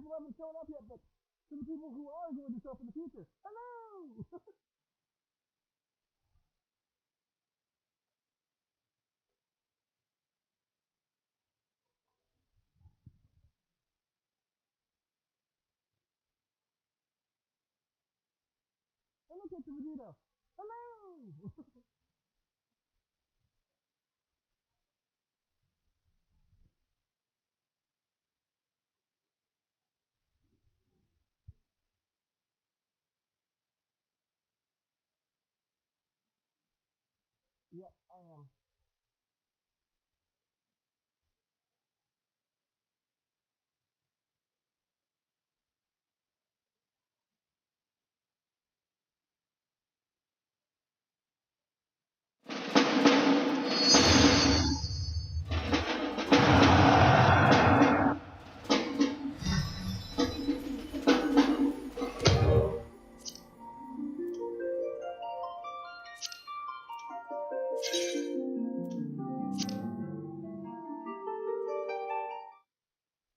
people haven't shown up yet, but to the people who are going to show up in the future, hello! Hello, Captain Vegeta! Hello! Yeah, I am.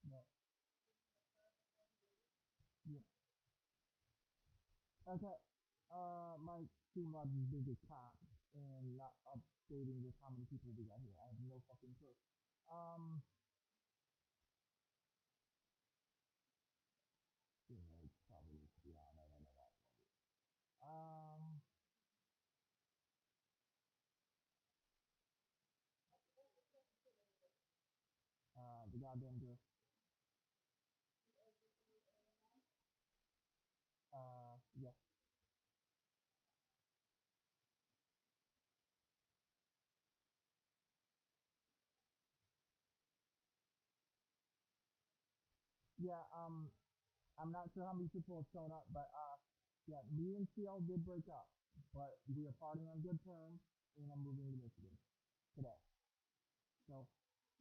No. Yeah. Okay. My stream log is big as crap and not updating with how many people we got here. I have no fucking clue. Um, yeah, it's probably, yeah, no, no, no, no. Um, the goddamn girl. Yeah. Yeah, I'm not sure how many people have shown up, but, yeah, me and CL did break up, but we are parting on good terms, and I'm moving to Michigan today. So,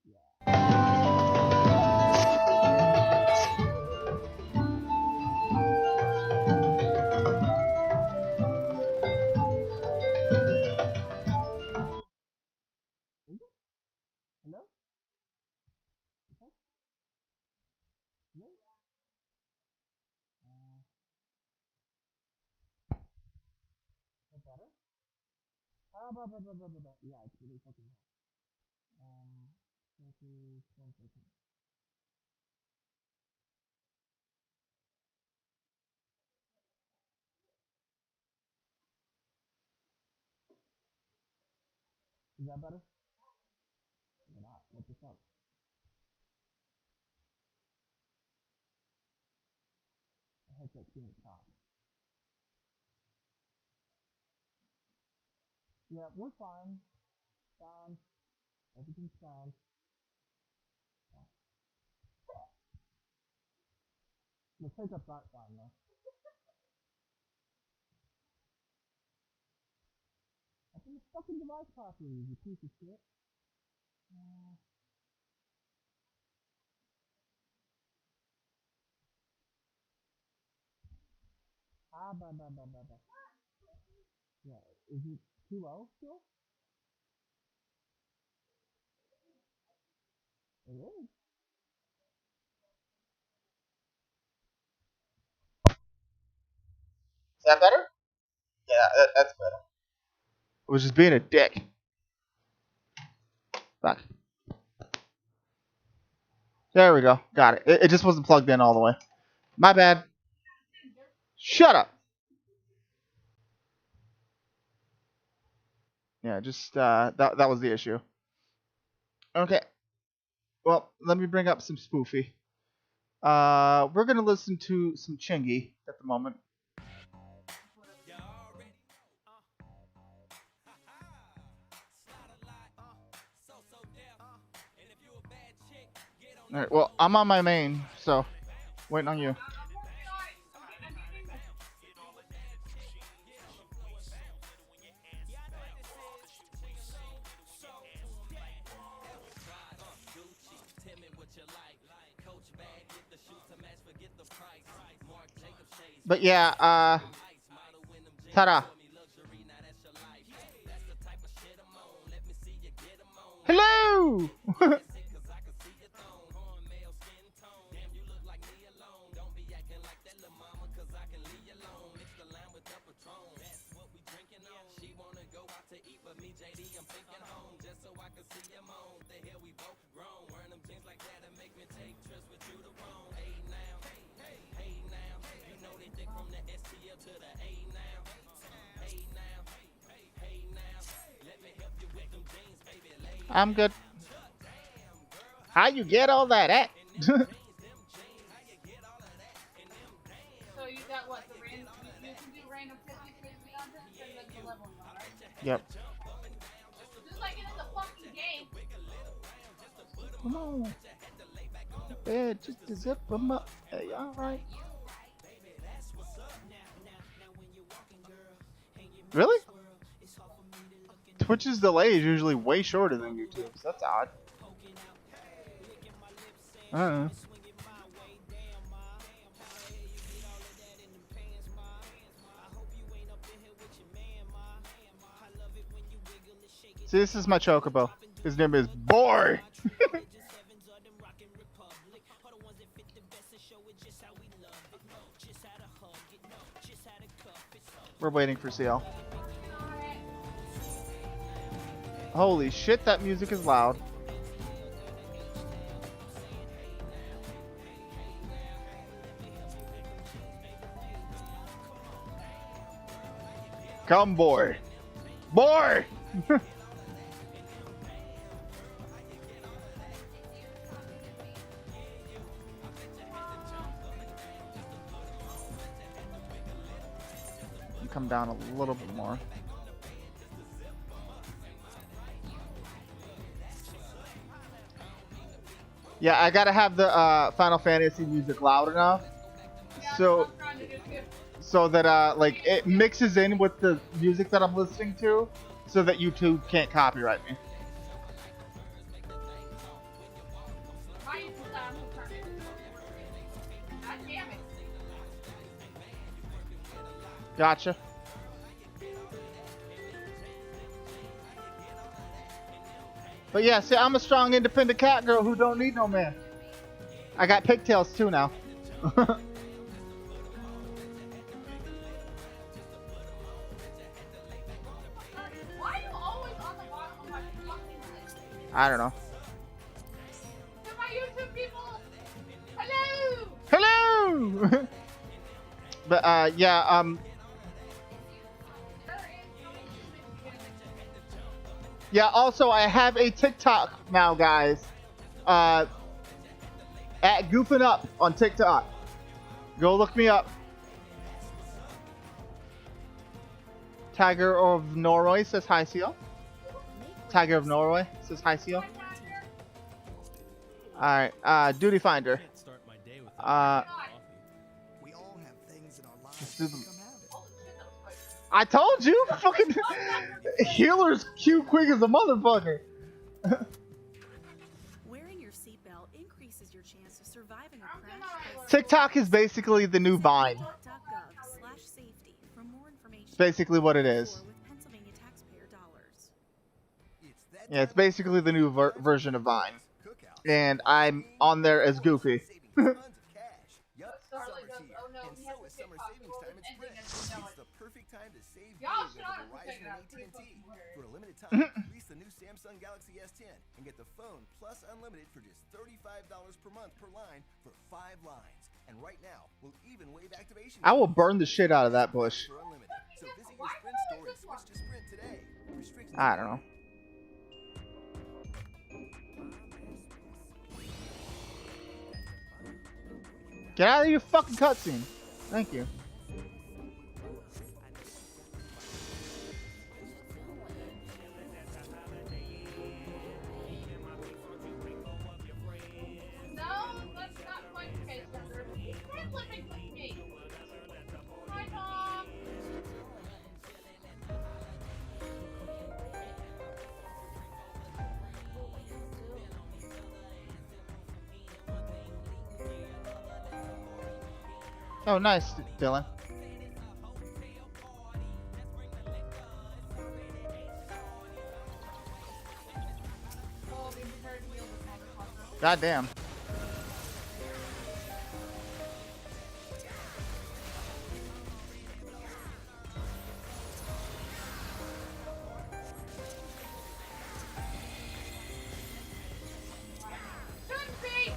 yeah. Is it? Hello? Okay. Hello? Is that better? Yeah, it's really fucking hot. This is 1 second. Is that better? Or not? What the fuck? The headset's being hot. Yeah, we're fine. Fine. Everything's fine. The pickups aren't fine though. Open the fucking device properly, you piece of shit. Uh, bah. Yeah, is it too low still? It is. Is that better? Yeah, that's better. I was just being a dick. Fuck. There we go. Got it. It just wasn't plugged in all the way. My bad. Shut up. Yeah, just that was the issue. Okay. Well, let me bring up some spoofy. We're gonna listen to some Chingy at the moment. All right. Well, I'm on my main, so waiting on you. But yeah, ta-da. Hello. I'm good. How you get all that at? So you got what? The random. You can do random 50, 60, 100, and then the leveling one, right? Yep. Just like it is a fucking game. Come on. Yeah, just to zip them up. Hey, all right. Really? Twitch's delay is usually way shorter than YouTube's. That's odd. I don't know. See, this is my chocobo. His name is Boy. We're waiting for CL. Holy shit, that music is loud. Come, boy. Boy! Come down a little bit more. Yeah, I gotta have the Final Fantasy music loud enough, so that like it mixes in with the music that I'm listening to, so that YouTube can't copyright me. Gotcha. But yeah, see, I'm a strong, independent cat girl who don't need no man. I got pigtails too now. Why are you always on the bottom of my fucking list? I don't know. To my YouTube people, hello! Hello! But yeah, yeah, also I have a TikTok now, guys. At Goofing Up on TikTok. Go look me up. Tiger of Norway says hi, Seal. Tiger of Norway says hi, Seal. Alright, Duty Finder. We all have things in our lives Let's do that them. become habits. I told you! Fucking healer's cute quick as a motherfucker. Wearing your seatbelt increases your chance of surviving a crash. TikTok is basically the new Vine. TikTok.gov/safety for more information. It's basically what it is. With Pennsylvania taxpayer dollars. Yeah, it's basically the new version of Vine. And I'm on there as Goofy. Y'all should honestly take it out. For a limited time, lease the new Samsung Galaxy S10 and get the phone plus unlimited for just $35 per month per line for 5 lines. And right now, we'll even waive activation. I will burn the shit out of that bush. For unlimited. So visit your Sprint store and switch to Sprint today. Restrictions I don't know. Get out of your fucking cutscene. Thank you. No, that's not quite the case, Thunder. Quit living with me. Hi, Mom. Oh, nice, Dylan. Oh, be prepared to deal with motherfucker. Goddamn. Shouldn't be.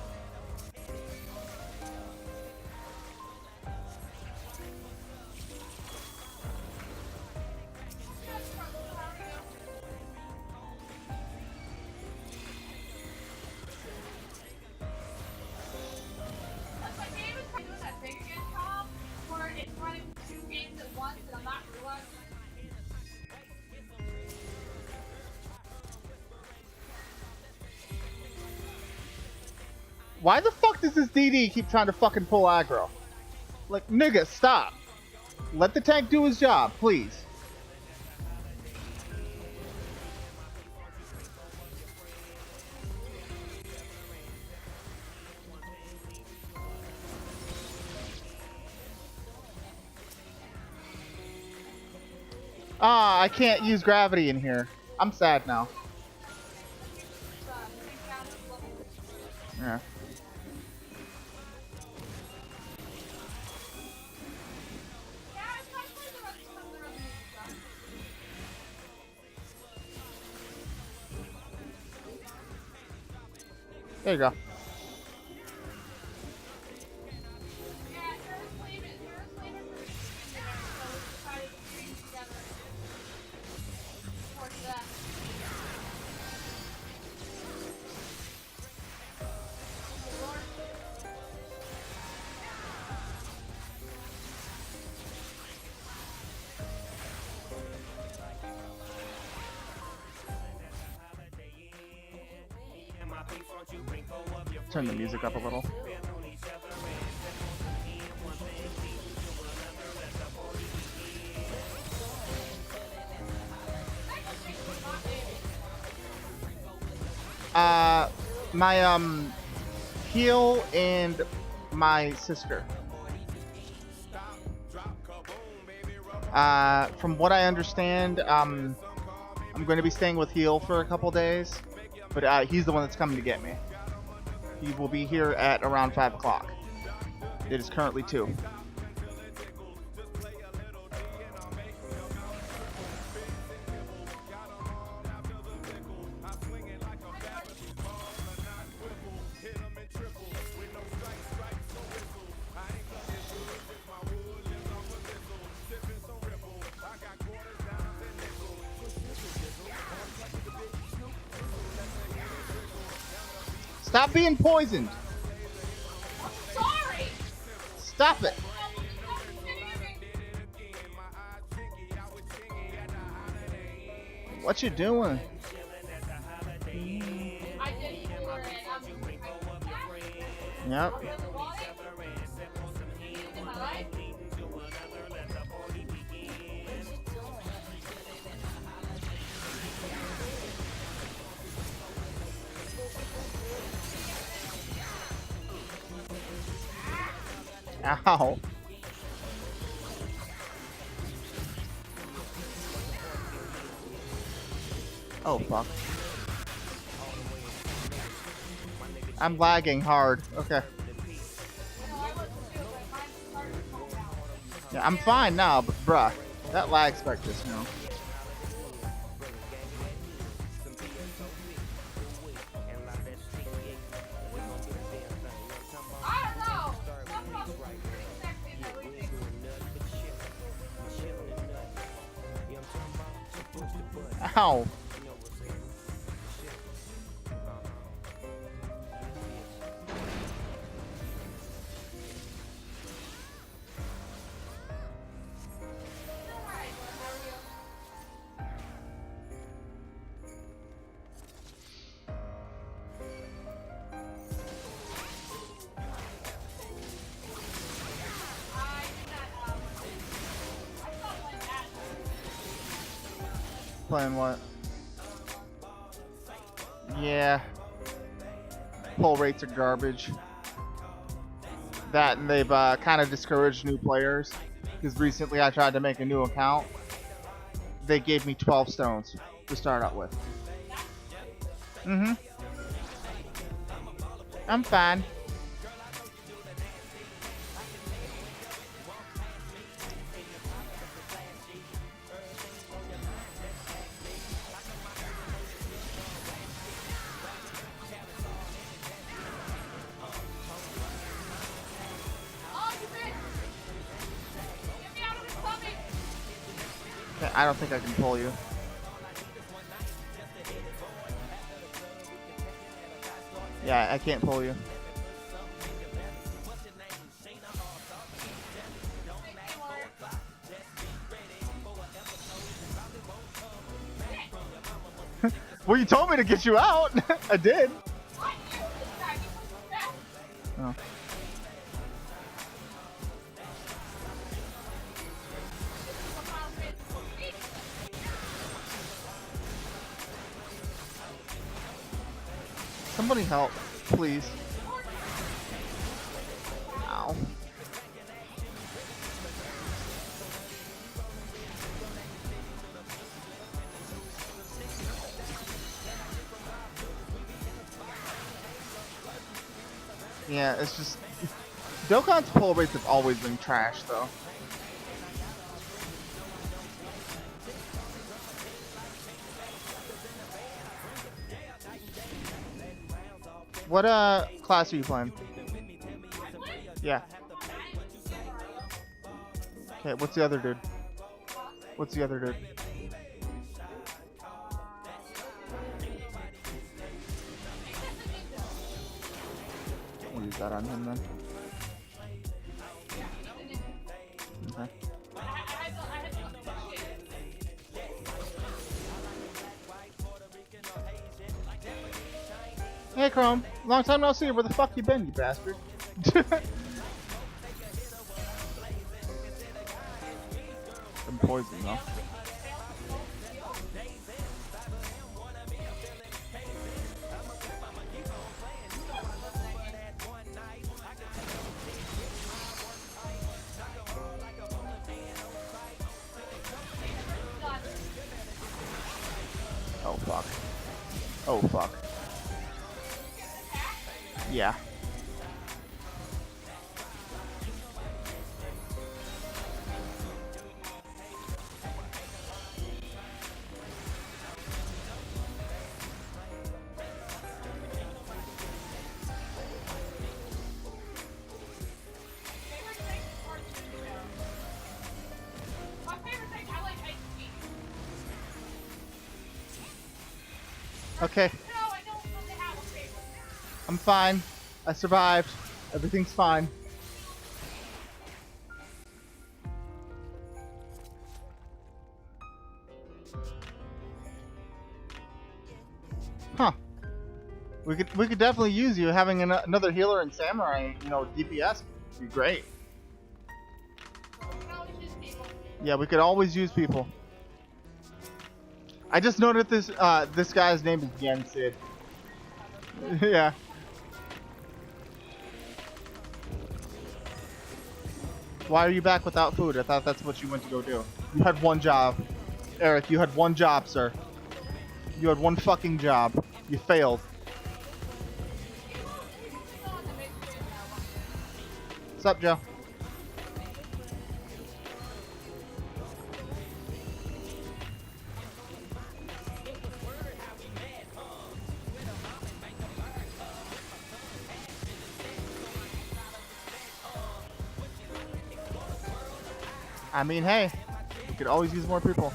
Why the fuck does this DD keep trying to fucking pull aggro? Like, nigga, stop. Let the tank do his job, please. Ah, I can't use gravity in here. I'm sad now. Yeah. There you go. Turn the music up a little. My heel and my sister. From what I understand, I'm going to be staying with heel for a couple days, but he's the one that's coming to get me. He will be here at around 5 o'clock. It is currently 2. Stop being poisoned! Sorry! Stop it! What you doing? I did for it. Yep. Ow. Oh, fuck. I'm lagging hard. Okay. Yeah, I'm fine now, but bruh, that lag spike just, you know. Ow. Playing what? Yeah. Pull rates are garbage. That and they've kind of discouraged new players. Because recently I tried to make a new account. They gave me 12 stones to start out with. Mm-hmm. I'm fine. I don't think I can pull you. Yeah, I can't pull you. Well, you told me to get you out. I did. Oh. Somebody help, please. Ow. Yeah, it's just Dokkan's pull rates have always been trash, though. What class are you playing? Yeah. Okay, what's the other dude? What's the other dude? We'll use that on him then. Okay. Hey Chrome, long time no see. Where the fuck you been, you bastard? I'm poisoned though. Oh fuck. Oh fuck. Yeah. My favorite thing, I like ice cream. Okay, No, I don't really have a favorite. I'm fine. I survived. Everything's fine. Huh. We could definitely use you. Having another healer and samurai, you know, DPS would be great. I can always use people. Yeah, we could always use people. I just noted this this guy's name is Yensid. Yeah. Why are you back without food? I thought that's what you went to go do. You had one job. Eric, you had one job, sir. You had one fucking job. You failed. What's up, Joe? I mean, hey, we could always use more people.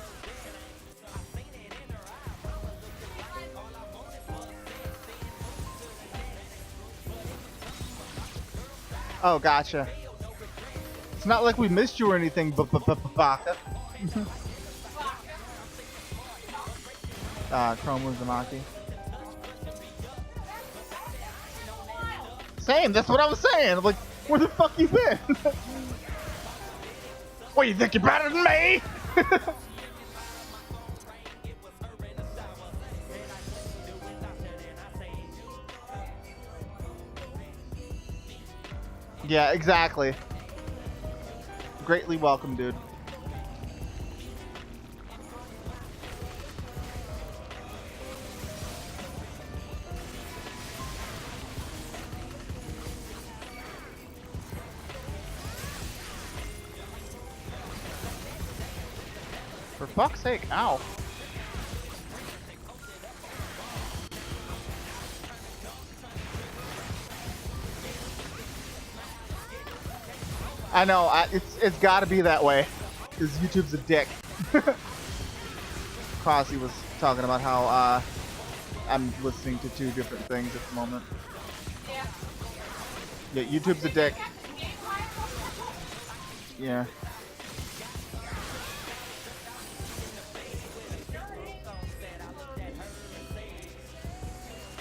Oh, gotcha. It's not like we missed you or anything, Baka. Chrome Uzumaki. Same, that's what I was saying. I'm like, where the fuck you been? What, you think you're better than me? Yeah, exactly. Greatly welcome, dude. For fuck's sake, ow. I know, it's gotta be that way, because YouTube's a dick. Crossy was talking about how I'm listening to two different things at the moment. Yeah. Yeah, YouTube's a dick. Yeah.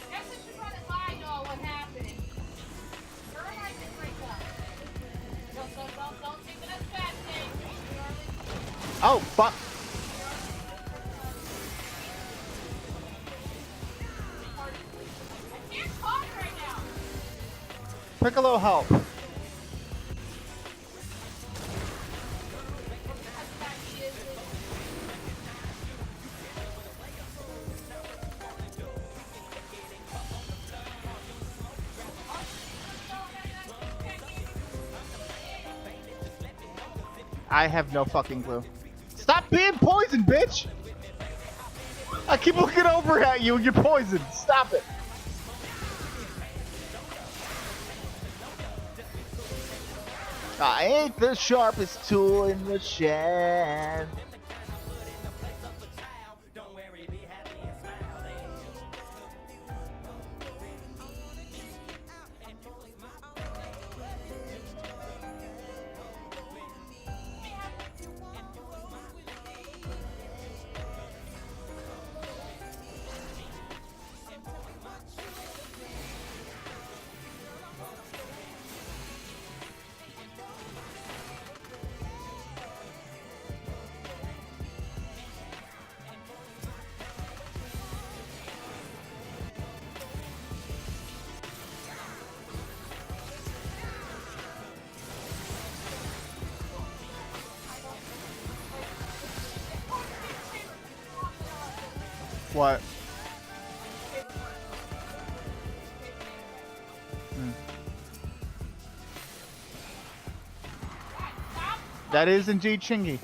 Guess I should run it by, know what happened. You're in Oh, fuck. I can't talk right now. Piccolo, help. That's bad. He is. I have no fucking clue. Stop being poisoned, bitch! I keep looking over at you and you're poisoned. Stop it. I ain't the sharpest tool in the shed. What? That is indeed Chingy.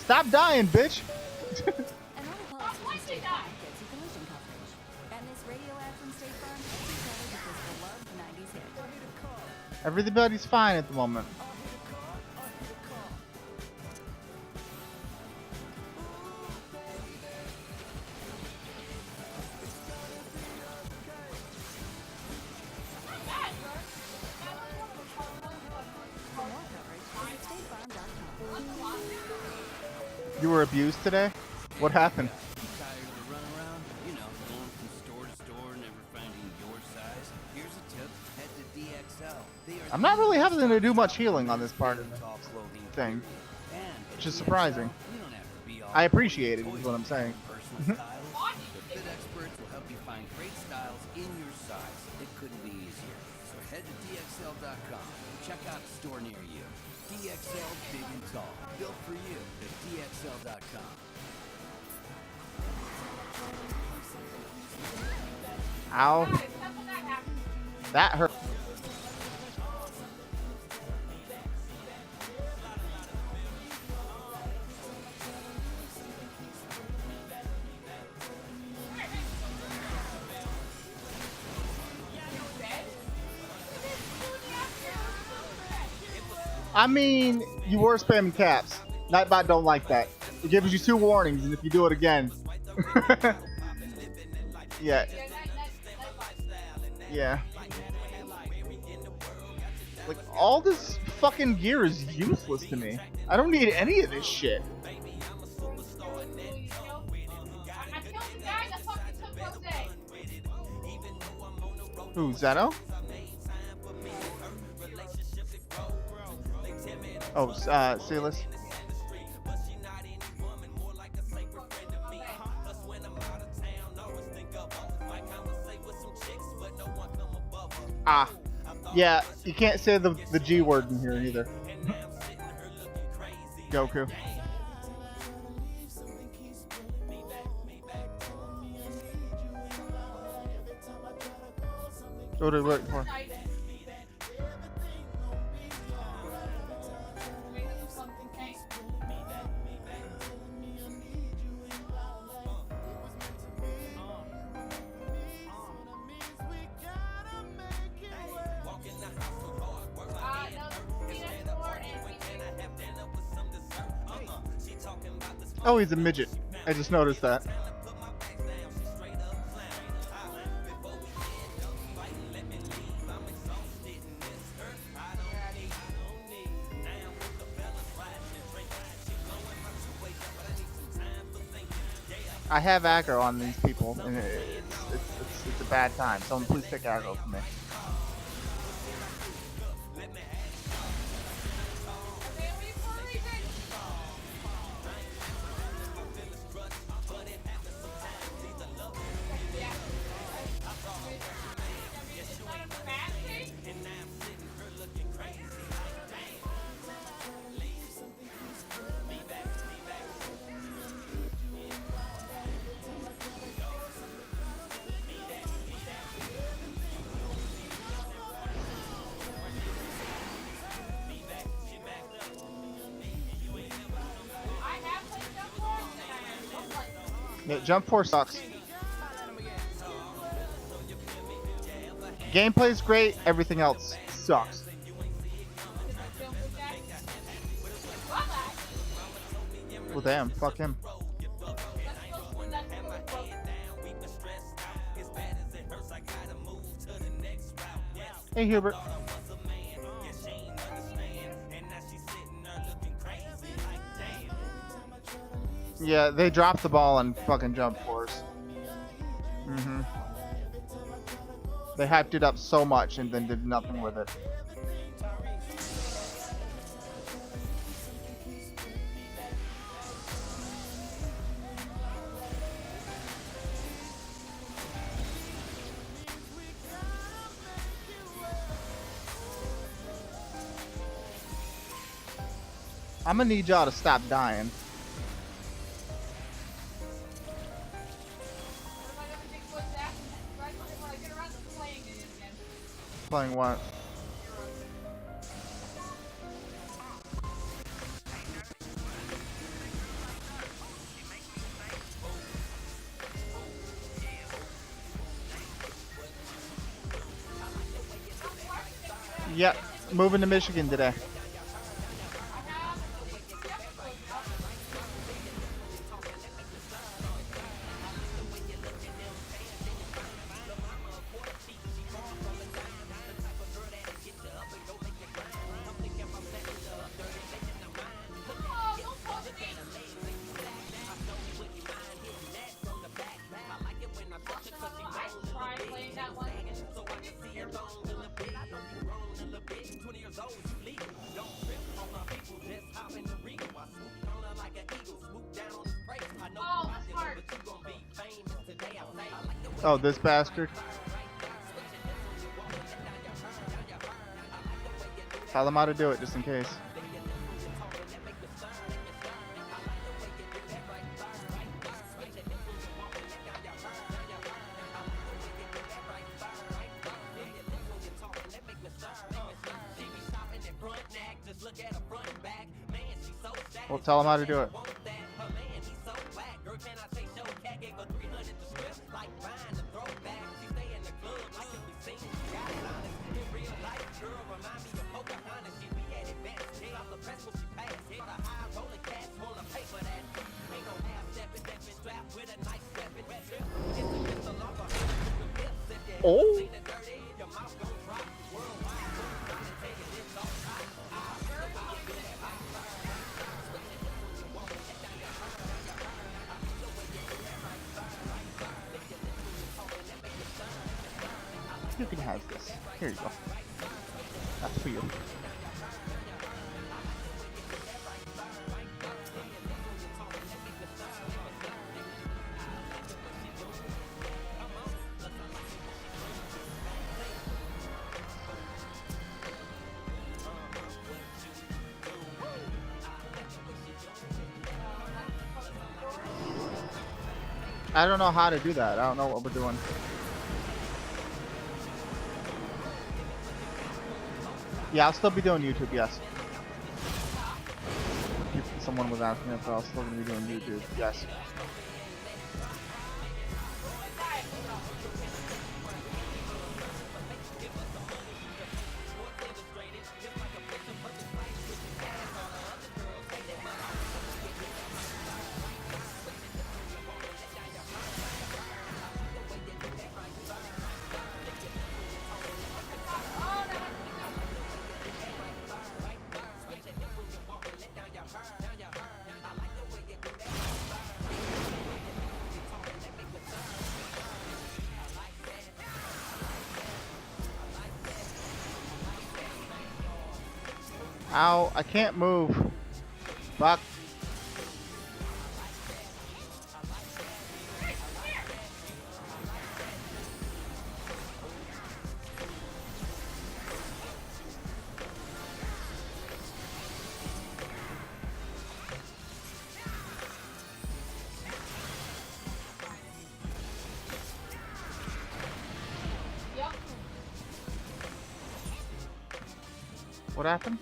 Stop dying, bitch! And all Why policies did State I? Farm gets you collision coverage. And this radio ad from State Farm gets you covered because the loved 90s hit. Everybody's fine at the moment. For more coverage, visit statefarm.com. You were abused today? What happened? Tired of running around? You know, going from store to store, never finding your size? Here's a tip. Head to DXL. They are I'm not really having to do much healing on this part of the tall clothing thing. And at Which is DXL, surprising. you don't have to be all I appreciate it, is what I'm saying. personal styles. The fit experts will help you find great styles in your size. It couldn't be easier. So head to DXL.com and check out a store near you. DXL Big and Tall. Built for you at DXL.com. Ow. Guys, that's what that happened. That hurt. I mean, you were spamming caps. Nightbot don't like that. It gives you 2 warnings, and if you do it again. Yeah. Yeah. Like, all this fucking gear is useless to me. I don't need any of this shit. I killed the guy that fucking took Rosé. Who, Zeno? Oh, Silas. Ah. Yeah, you can't say the G word in here either. Goku. What are we looking for? Oh, he's a midget. I just noticed that. I have aggro on these people, and it's a bad time. Someone please take aggro from me. Yeah, Jump Force sucks. Gameplay's great, everything else sucks. Well, damn, fuck him. Hey, Hubert. Yeah, they dropped the ball on fucking Jump Force. They hyped it up so much and then did nothing with it. I'm gonna need y'all to stop dying. Playing what? Yep, moving to Michigan today. Oh, this bastard. Tell him how to do it, just in case. Well, tell him how to do it. Oh! You can have this. Here you go. That's for you. I don't know how to do that. I don't know what we're doing. Yeah, I'll still be doing YouTube, yes. Someone was asking if I was still going to be doing YouTube, yes. Ow, I can't move. Fuck. Yep. What happened?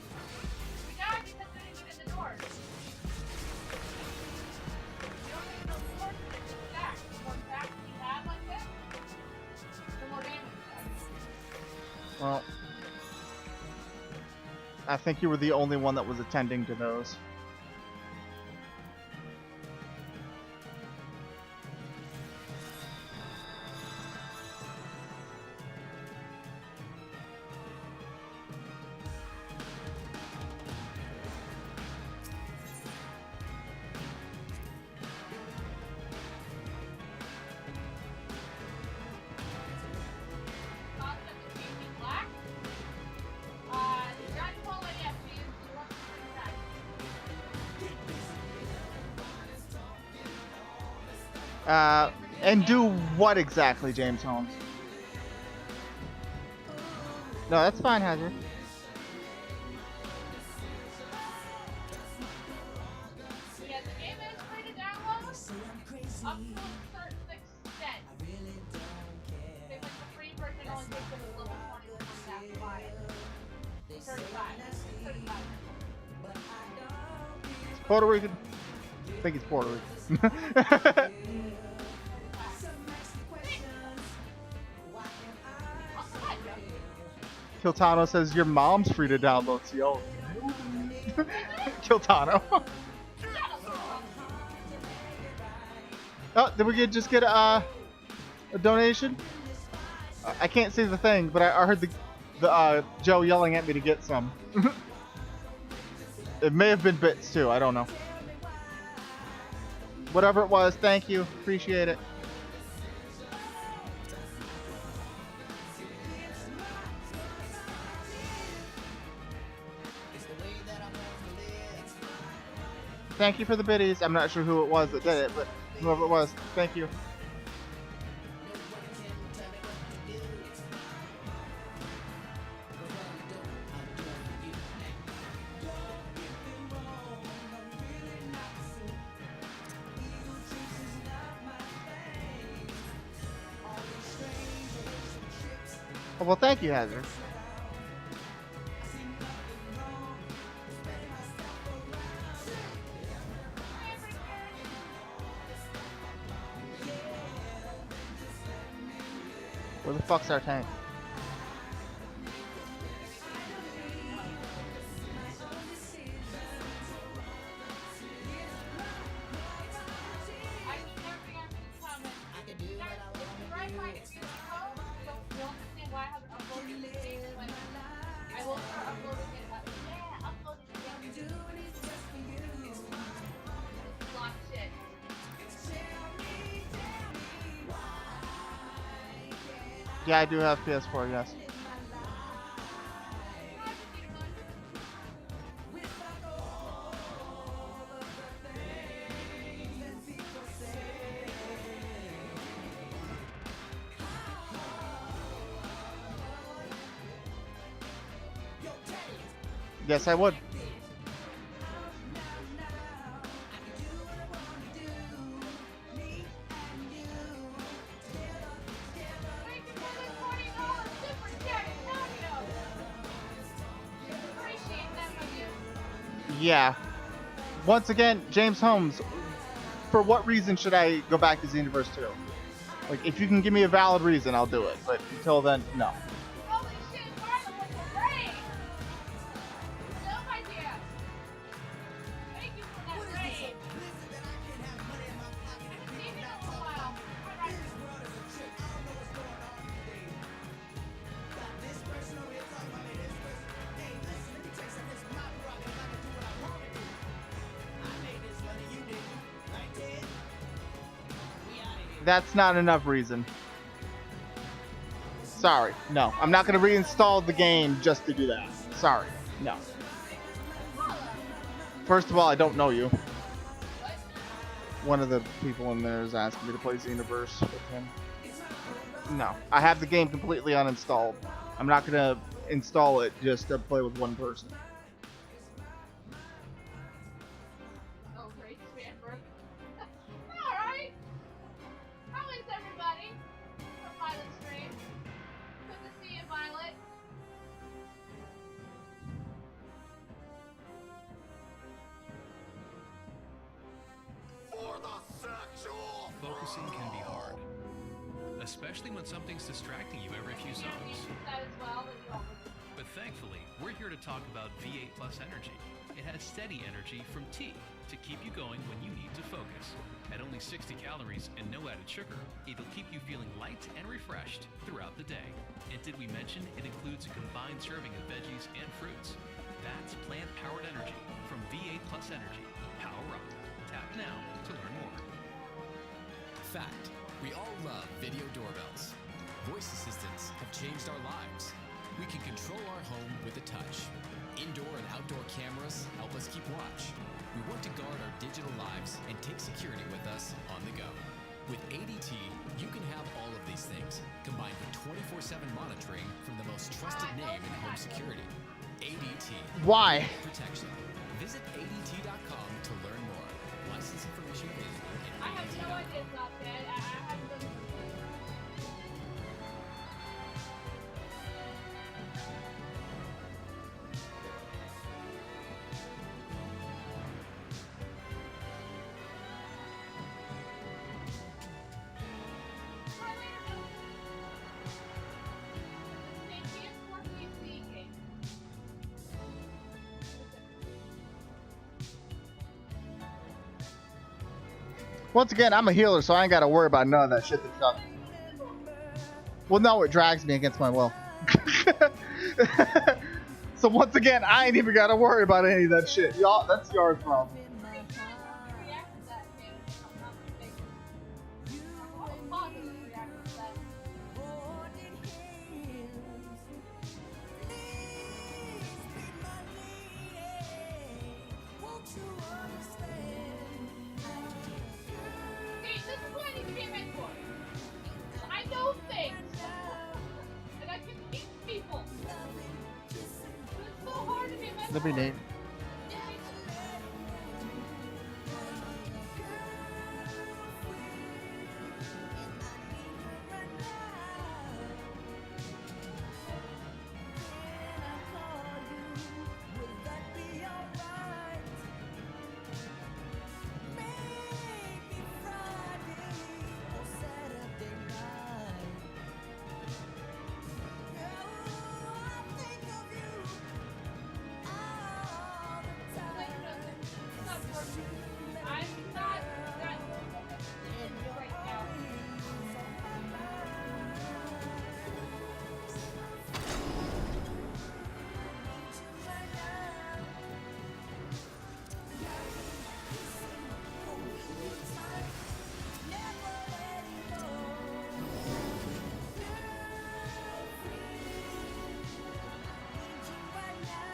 We died because we didn't get in the doors. You don't get those doors and it's just stacked. The more stacks we have like this, the more damage it does. Well, I think you were the only one that was attending to those. Concept of being black. Giant hole in it, please. You want to bring that. And do what exactly, James Holmes? No, that's fine, Hazard. Yeah, the game is free to download up to a certain extent. If it's a free version, only takes them to level 20 when that's fine. 35. It's Puerto Rican. I think it's Puerto Rican. Kiltano says your mom's free to download CO. Kiltano. Oh, did we just get a donation? I can't see the thing, but I heard the Joe yelling at me to get some. It may have been bits too. I don't know. Whatever it was, thank you. Appreciate it. Thank you for the biddies. I'm not sure who it was that did it, but whoever it was, thank you. Oh, well, thank you, Hazard. Where the fuck's our tank? I keep everything after this comment. Guys, if you write my computer code, you'll understand why I haven't uploaded this game when I will start uploading it. Uploading it again. This is a lot of shit. Yeah, I do have PS4, yes. Yes, I would. Thank you for the $40 super chat, Antonio. Appreciate that, my dude. Yeah. Once again, James Holmes, for what reason should I go back to Xenoverse 2? Like, if you can give me a valid reason, I'll do it. But until then, no. Holy shit, Marlon with the raid! No idea. Thank you for that raid. Leave it a little while. Alright. That's not enough reason. Sorry. No. I'm not going to reinstall the game just to do that. Sorry. No. First of all, I don't know you. One of the people in there is asking me to play Xenoverse with him. No, I have the game completely uninstalled. I'm not gonna install it just to play with one person. Oh, great, Stanford. Alright. How is everybody? From Violet Stream. Good to see you, Violet. Focusing can be hard, especially when something's distracting you every few Yeah, he songs. did that as well, but you almost But thankfully, we're here to talk about V8 Plus Energy. It has steady energy from tea to keep you going when you need to focus. At only 60 calories and no added sugar, it'll keep you feeling light and refreshed throughout the day. And did we mention it includes a combined serving of veggies and fruits? That's plant-powered energy from V8 Plus Energy. Power up. Tap now to learn more. Fact: we all love video doorbells. Voice assistants have changed our lives. We can control our home with a touch. Indoor and outdoor cameras help us keep watch. We want to guard our digital lives and take security with us on the go. With ADT, you can have all of these things, combined with 24/7 monitoring from the most trusted name in home security. ADT. Why? Protection. Visit ADT.com to learn more. License information available I at have no ADT.com. idea about that. I haven't done it. Once again, I'm a healer, so I ain't gotta worry about none of that shit that's up. Well, no, it drags me against my will. So once again, I ain't even gotta worry about any of that shit. Y'all, that's your problem. See, this is what I need to be a mentor. I know things. And I can teach people. But it's so hard to be a mentor. That'd be neat. I'm not right now.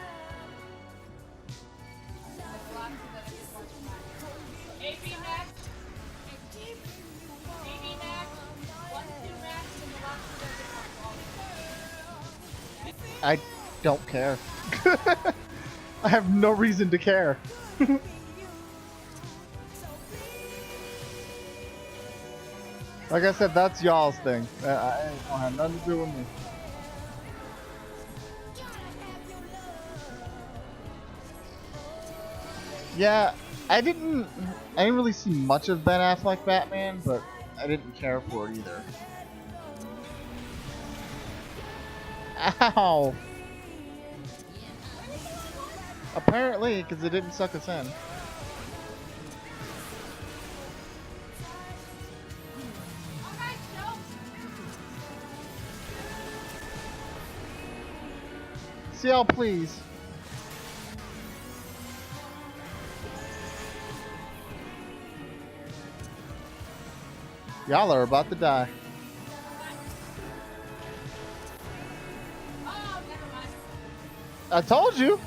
AB Max, AB Max, 1-2 Max, and the last two doesn't I don't care. I have no reason to care. Like I said, that's y'all's thing. I don't have nothing to do with me. Yeah, I didn't really see much of Ben Affleck Batman, but I didn't care for it either. Ow! Apparently, because it didn't suck us in. Alright, no. CL, please. Y'all are about to die. Oh, never mind. I told you.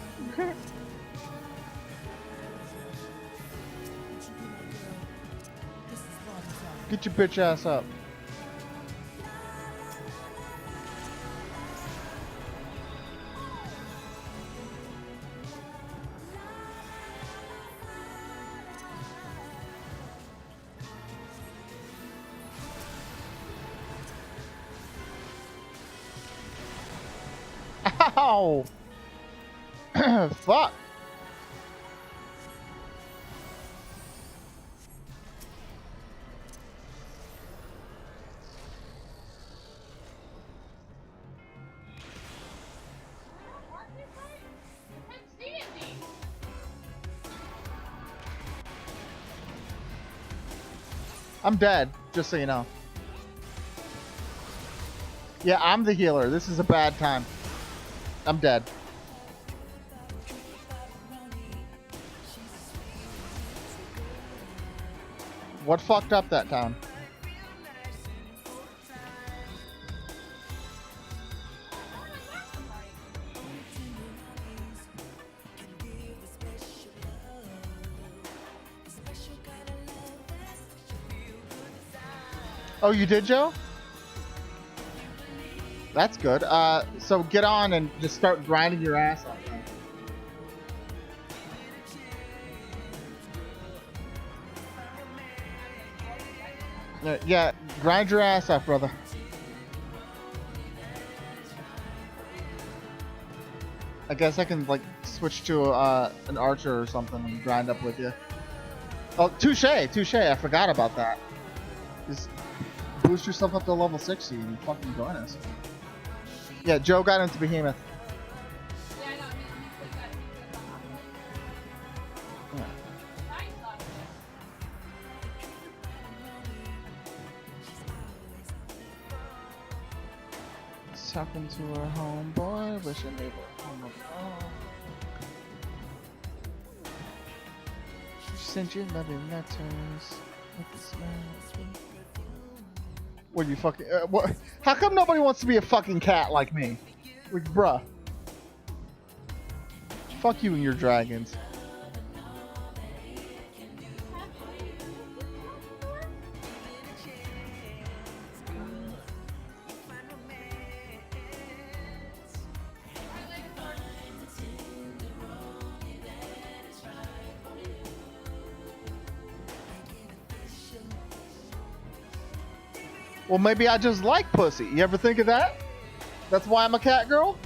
Get your bitch ass up. Ow! Fuck! I'm dead, just so you know. Yeah, I'm the healer. This is a bad time. I'm dead. What fucked up that time? Oh, you did, Joe? That's good. So get on and just start grinding your ass off. Yeah, grind your ass off, brother. I guess I can like switch to an archer or something and grind up with you. Oh, touche, touche. I forgot about that. Just boost yourself up to level 60 and fucking join us. Yeah, Joe got into Behemoth. Yeah, I know. He put that. Yeah. Nice on it. Talking to her homeboy, wishing they were home alone. She sent you loving letters with the smile. What you fucking? What? How come nobody wants to be a fucking cat like me? Like, bruh. Fuck you and your dragons. Well, maybe I just like pussy. You ever think of that? That's why I'm a cat girl?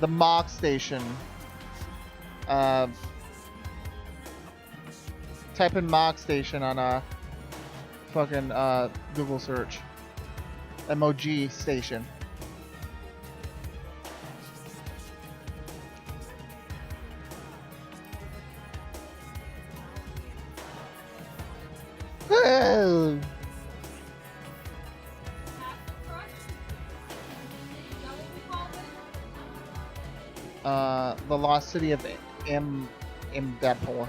The mock station. Type in mock station on a fucking Google search. MOG station. Oh. The lost city of Imdapur.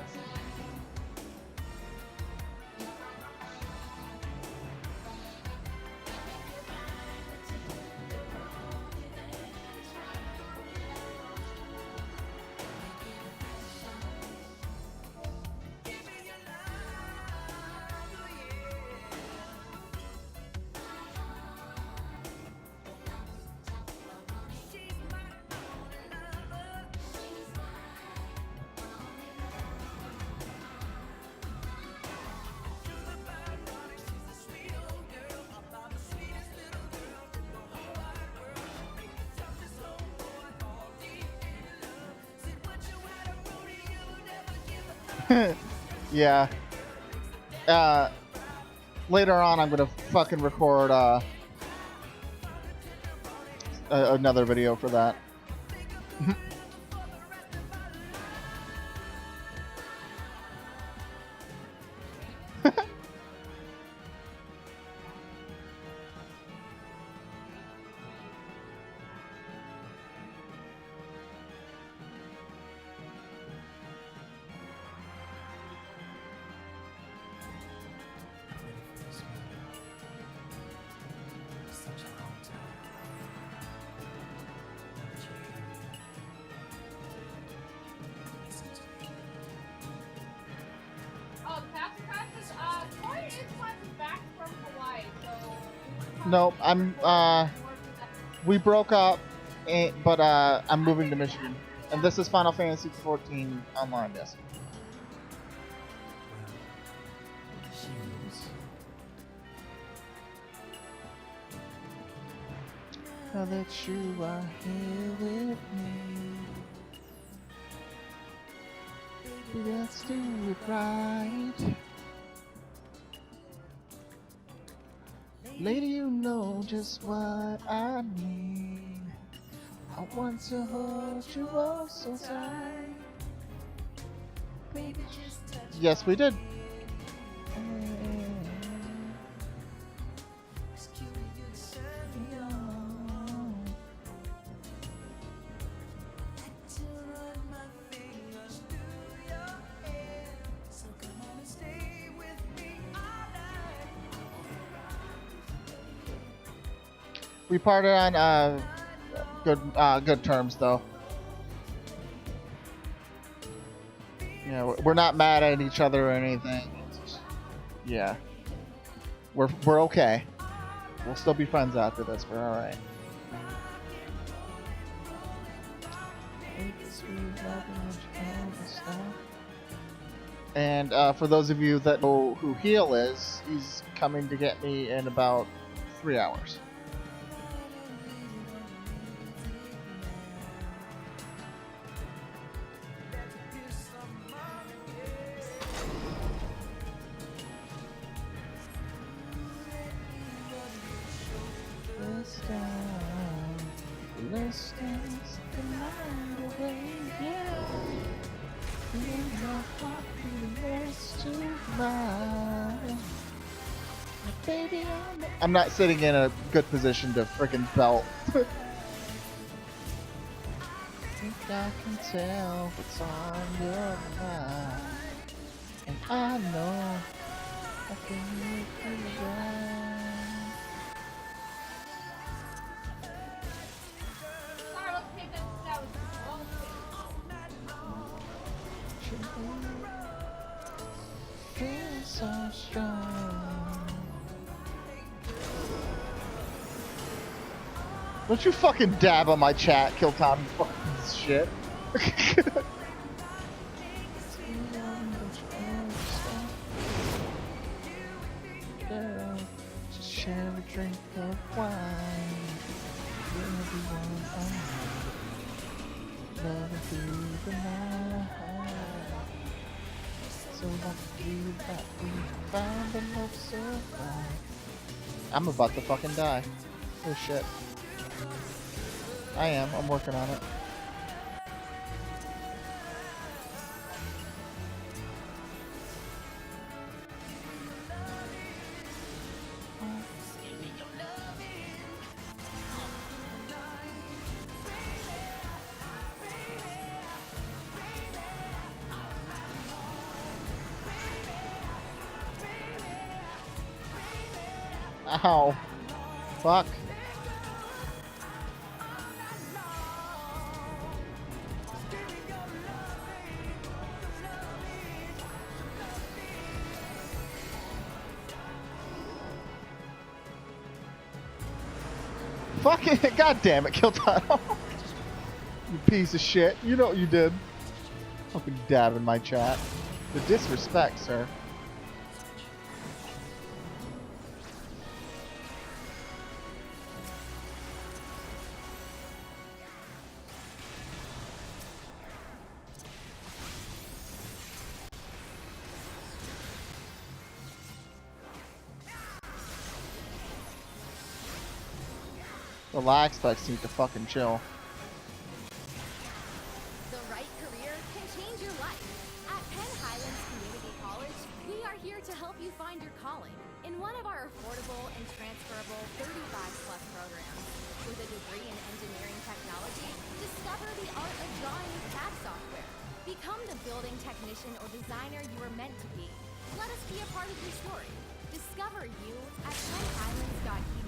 Yeah. Later on, I'm gonna fucking record another video for that. Nope. We broke up, but I'm moving to Michigan, and this is Final Fantasy 14 online. Yes. Now that you are here with me, let's do it right. Lady, you know just what I need. I want to hold you oh so tight. Yes, we did. We parted on good terms, though. Yeah, we're not mad at each other or anything. Yeah, we're okay. We'll still be friends after this. We're all right. And for those of you that know who Heel is, he's coming to get me in about 3 hours. Let's dance the night away, yeah. In my heart, the rest of mine. Baby, I'm not sitting in a good position to frickin' belt. I think I can tell what's on your mind. And I know I can make you right. Feel so strong. Don't you fucking dab on my chat, Kill Tom, you fucking piece of shit. Girl, just share a drink of wine. Everyone I love through the night. So lucky that we found a love so right. I'm about to fucking die. Oh shit. I am. I'm working on it. Ow. Fuck. Fucking god damn it, Kiltano. You piece of shit. You know what you did. Fucking dab in my chat. The disrespect, sir. The lag specs need to fucking chill. The right career can change your life. At Penn Highlands Community College, we are here to help you find your calling in one of our affordable and transferable 35-plus programs. With a degree in engineering technology, discover the art of drawing with CAD software. Become the building technician or designer you were meant to be. Let us be a part of your story. Discover you at PennHighlands.edu.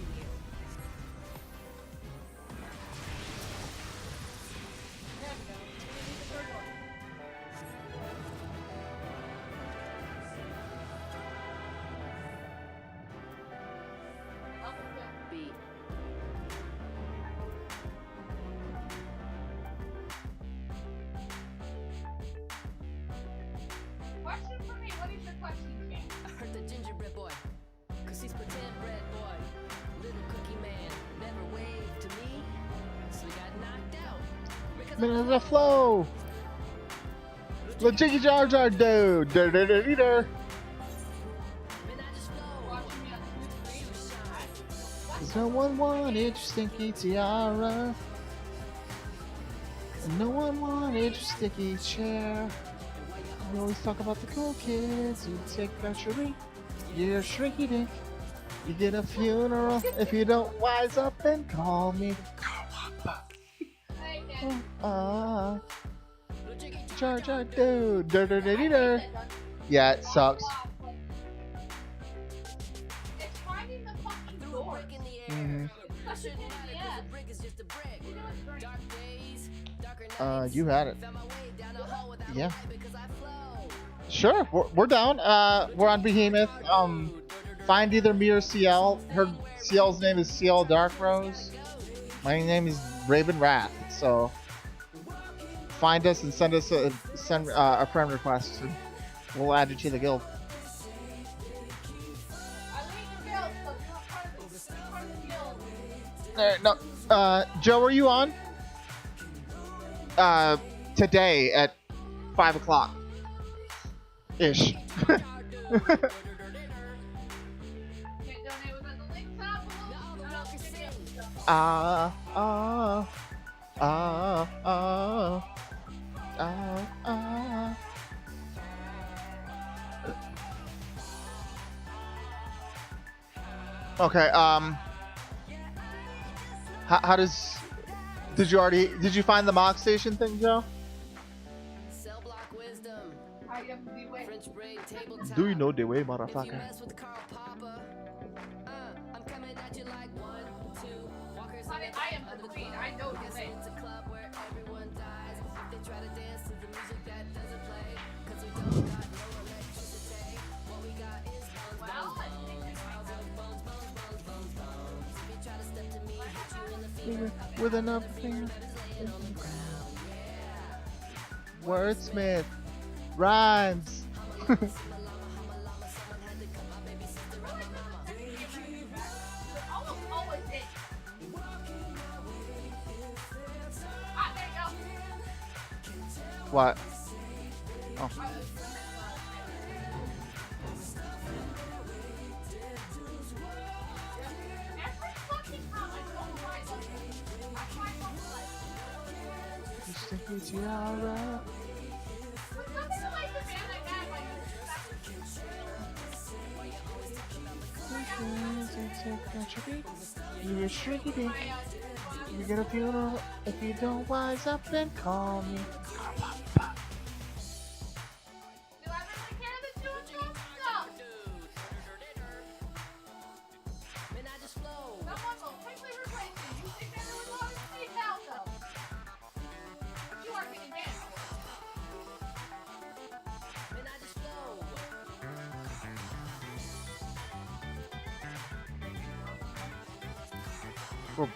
hurt the gingerbread boy. Cause he's pretend bread boy. Little cookie man never waved to me. So he got knocked out. Because Minute of the flow. The Jiggy Jar Jar dude. Man, I just flow. Cause no one wanted your stinky tiara. And no one wanted your sticky chair. We always talk about the cool kids who take that shrink. You're shrinky dink. You get a funeral if you don't wise up and call me. Jar Jar dude. Yeah, it sucks. It's finding the fucking door. Mhm. Push it in the ass. You know it's great. You had it. Yeah. Sure, we're down. We're on Behemoth. Find either me or CL. Her CL's name is CL Dark Rose. My name is Raven Wrath. So find us and send us a friend request, and we'll add you to the guild. No, Joe, are you on? Today at 5 o'clock ish. Okay, how does, did you find the mock station thing, Joe? Do you know the way, motherfucker? I am the queen. I know the way. With another thing. Wordsmith. Rhymes. What? Oh. Tiara. You're shrinky dink. You get a funeral if you don't wise up and call me.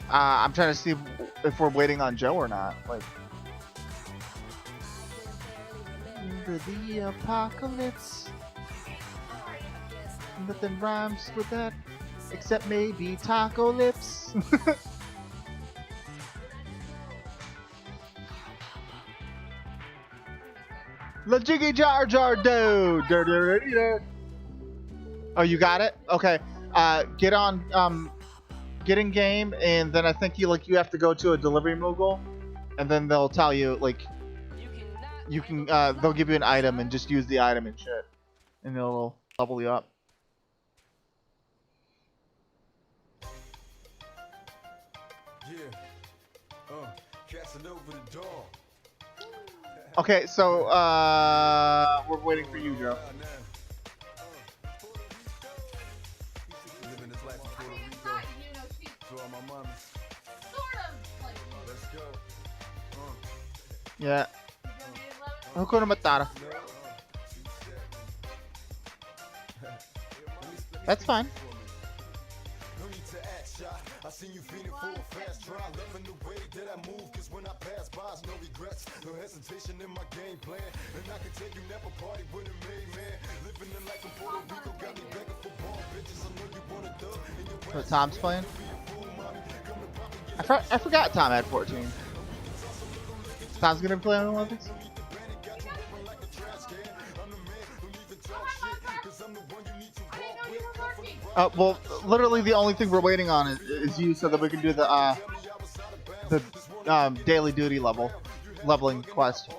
I'm trying to see if we're waiting on Joe or not. Like, under the apocalypse, nothing rhymes with that except maybe taco lips. La Jiggy Jar Jar dude. Oh, you got it? Okay. Get on. Get in game, and then I think you have to go to a delivery mogul, and then they'll tell you you can they'll give you an item and just use the item and shit, and it'll level you up. Okay, so we're waiting for you, Joe. Yeah. Hakuna Matata. That's fine. I seen you feeling for a fast try, loving the way that I move, cause when I pass by, no regrets, no hesitation in my game plan. And I can tell you never party with a made man. Living the life in Puerto Rico got me begging for ball bitches. I know you want a dub in your What Tom's playing? I forgot Tom had 14. Tom's gonna play on the Olympics? Well, literally the only thing we're waiting on is you, so that we can do the daily duty leveling quest.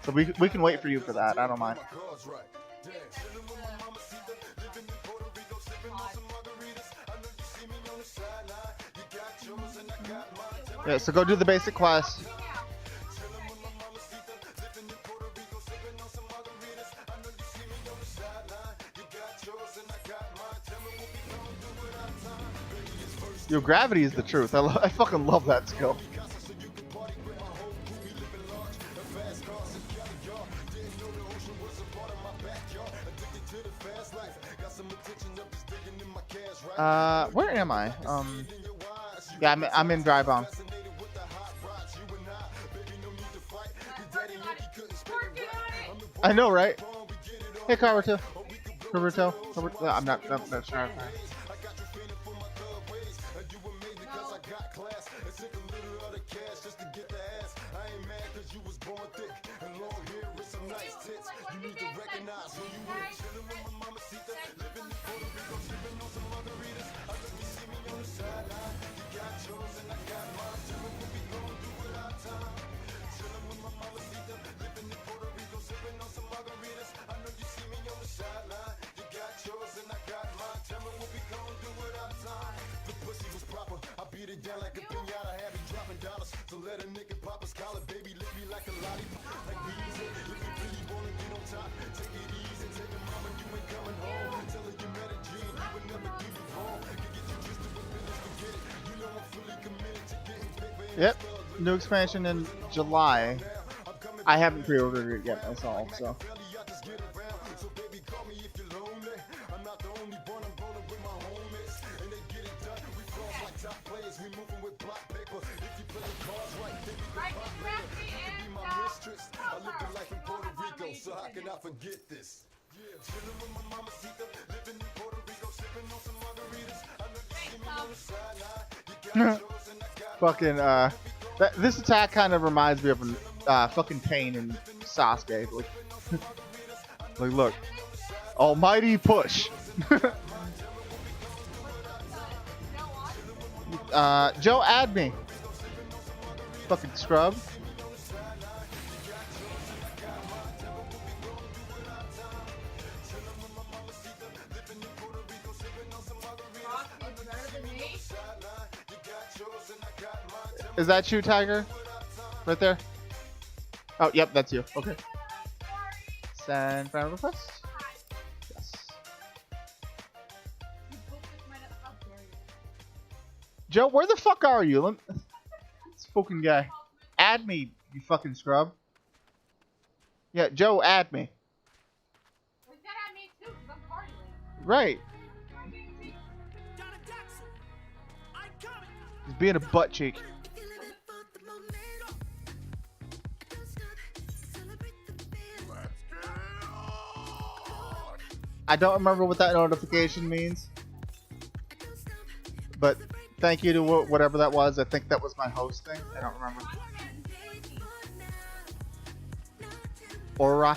So we can wait for you for that. I don't mind. Yeah, so go do the basic quest. Yo, gravity is the truth. I fucking love that skill. Where am I? Yeah, I'm in Dry Bomb. I know, right? Hey, Karuto. I'm not sure. Down like a piñata, have me dropping dollars. So let a nigga pop his collar, baby, lick me like a lollipop. Like easy, if you really wanna get on top, take it easy, take a mama, you ain't coming home. Tell her you met a dream, you would never do you wrong. Can get you twisted with feelings, forget it. You know I'm fully committed to getting big. Yep, new expansion in July. I haven't pre-ordered it yet myself, so. So how can I forget this? Yeah, chilling with my mamacita, living in Puerto Rico, sipping on some margaritas. I know you see me on the sideline. You got yours and I got fucking this attack kind of reminds me of fucking Pain and Sasuke. Like look, almighty push. Joe, add me. Fucking scrub. Is that you, Tiger? Right there? Oh, yep, that's you. Okay. Send friend request. Yes. Joe, where the fuck are you? This fucking guy. Add me, you fucking scrub. Yeah, Joe, add me. Right. He's being a butt cheek. I don't remember what that notification means, but thank you to whatever that was. I think that was my host thing. I don't remember. Aura.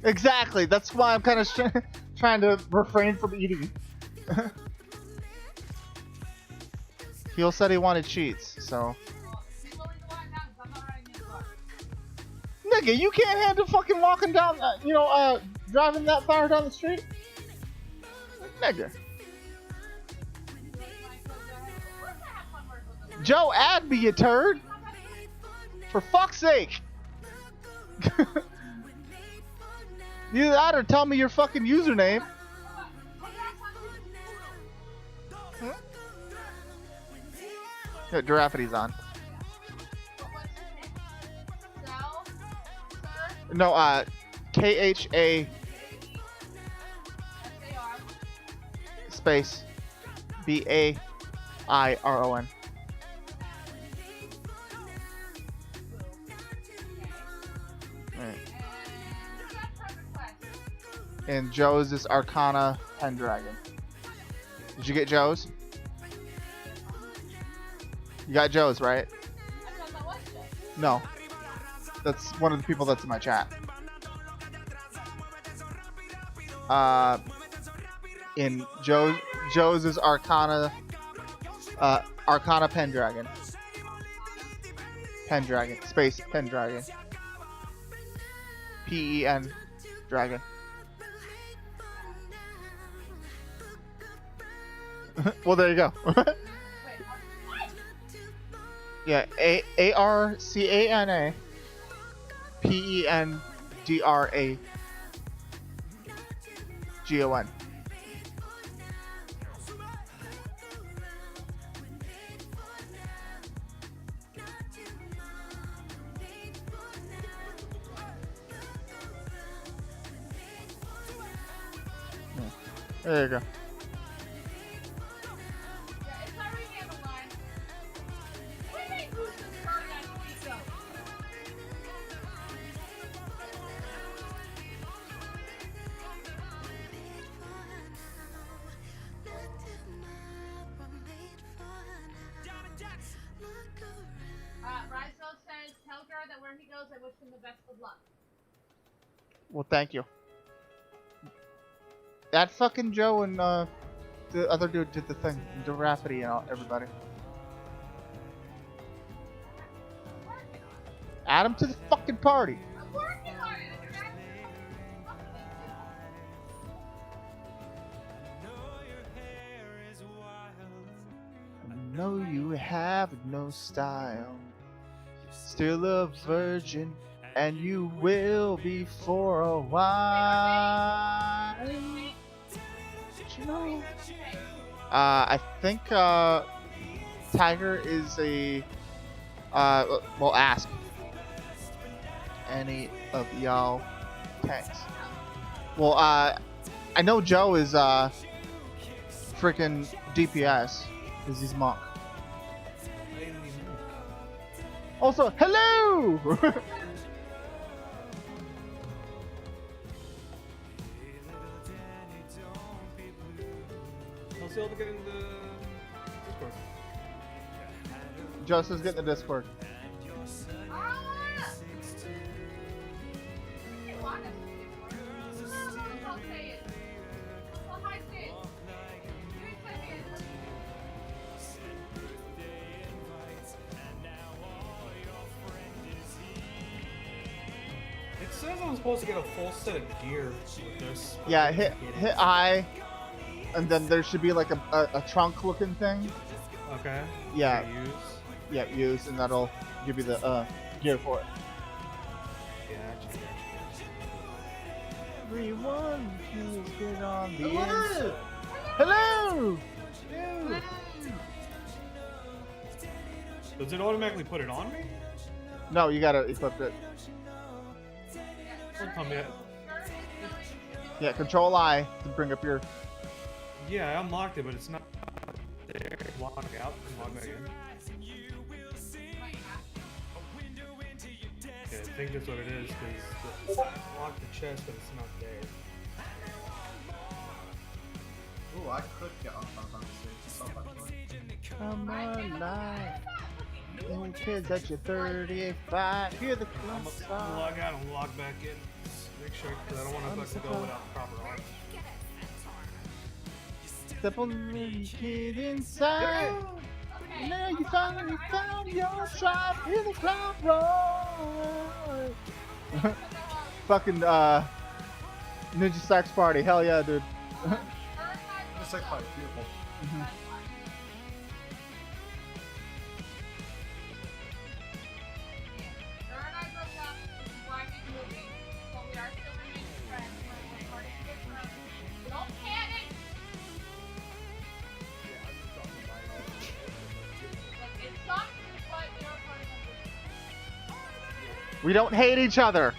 Exactly. That's why I'm kind of trying to refrain from eating. Heel said he wanted cheats, so. Nigga, you can't handle fucking walking down, driving that far down the street? Nigga. Joe, add me, you turd! For fuck's sake! Either that or tell me your fucking username. Huh? Yeah, Giraffety's on. No, KHA space BAIRON. Right. And Joe's is Arcana Pendragon. Did you get Joe's? You got Joe's, right? No. That's one of the people that's in my chat. In Joe's is Arcana Pendragon. Pendragon. Space Pendragon. PEN Dragon. Well, there you go. Yeah, ARCANA PENDRAGON. There you go. Rizzo says, tell Jar that where he goes, I wish him the best of luck. Well, thank you. That fucking Joe and the other dude did the thing. Giraffety and everybody. Add him to the fucking party. I'm working on it. I know you have no style. Still a virgin, and you will be for a while. You know? I think Tiger is a well, ask any of y'all tanks. Well, I know Joe is freaking DPS because he's monk. Also, hello. I'll still get in the Discord. Joseph's getting the Discord. It says I'm supposed to get a full set of gear with this. Yeah, hit I, and then there should be like a trunk looking thing. Okay. Yeah. Okay, use. Yeah, use, and that'll give you the gear for it. Gotcha. Everyone, please get on the inside. Hello. Does it automatically put it on me? No, you gotta equip it. Don't come yet. Yeah, Control I to bring up your. Yeah, I unlocked it, but it's not there. Log out and log back in. Yeah, I think that's what it is, because lock the chest, but it's not there. Ooh, I could get on Final Fantasy. So much fun. Come alive. Young kids at your 38.5. Hear the I'm gonna log out and log back in. Make sure, because I don't want to go without proper armor. Step on the kid inside. Now you finally found your tribe. Hear the cloud roar. Fucking Ninja Sax Party. Hell yeah, dude. It's like quite beautiful. We don't hate each other.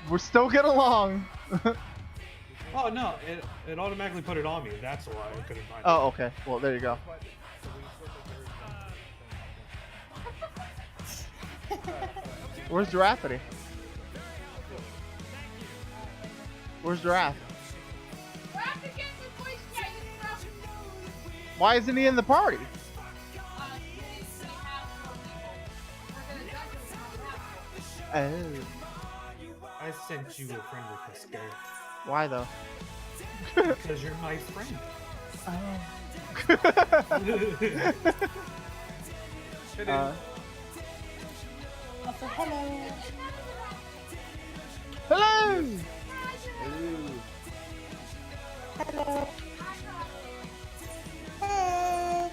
We're still get along. Oh no, it automatically put it on me. That's why I couldn't find it. Oh, okay. Well, there you go. Where's Giraffity? Where's Giraffe? Why isn't he in the party? Oh. I sent you a friend request, Gary. Why though? Because you're my friend. Also, hello. Hello. Hello. Hey.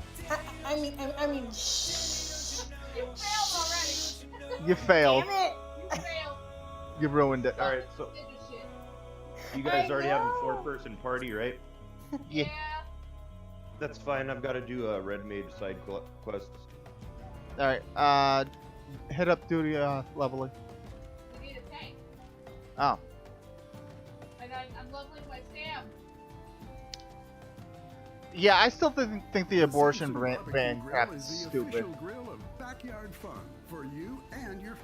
I mean, shh. You failed. Damn it. You ruined it. Alright, so you guys already have a 4-person party, right? Yeah. That's fine. I've got to do a red mage side quests. Alright, head up duty leveling. We need a tank. Oh. And I'm leveling my Sam. Yeah, I still think the abortion ban crap is stupid.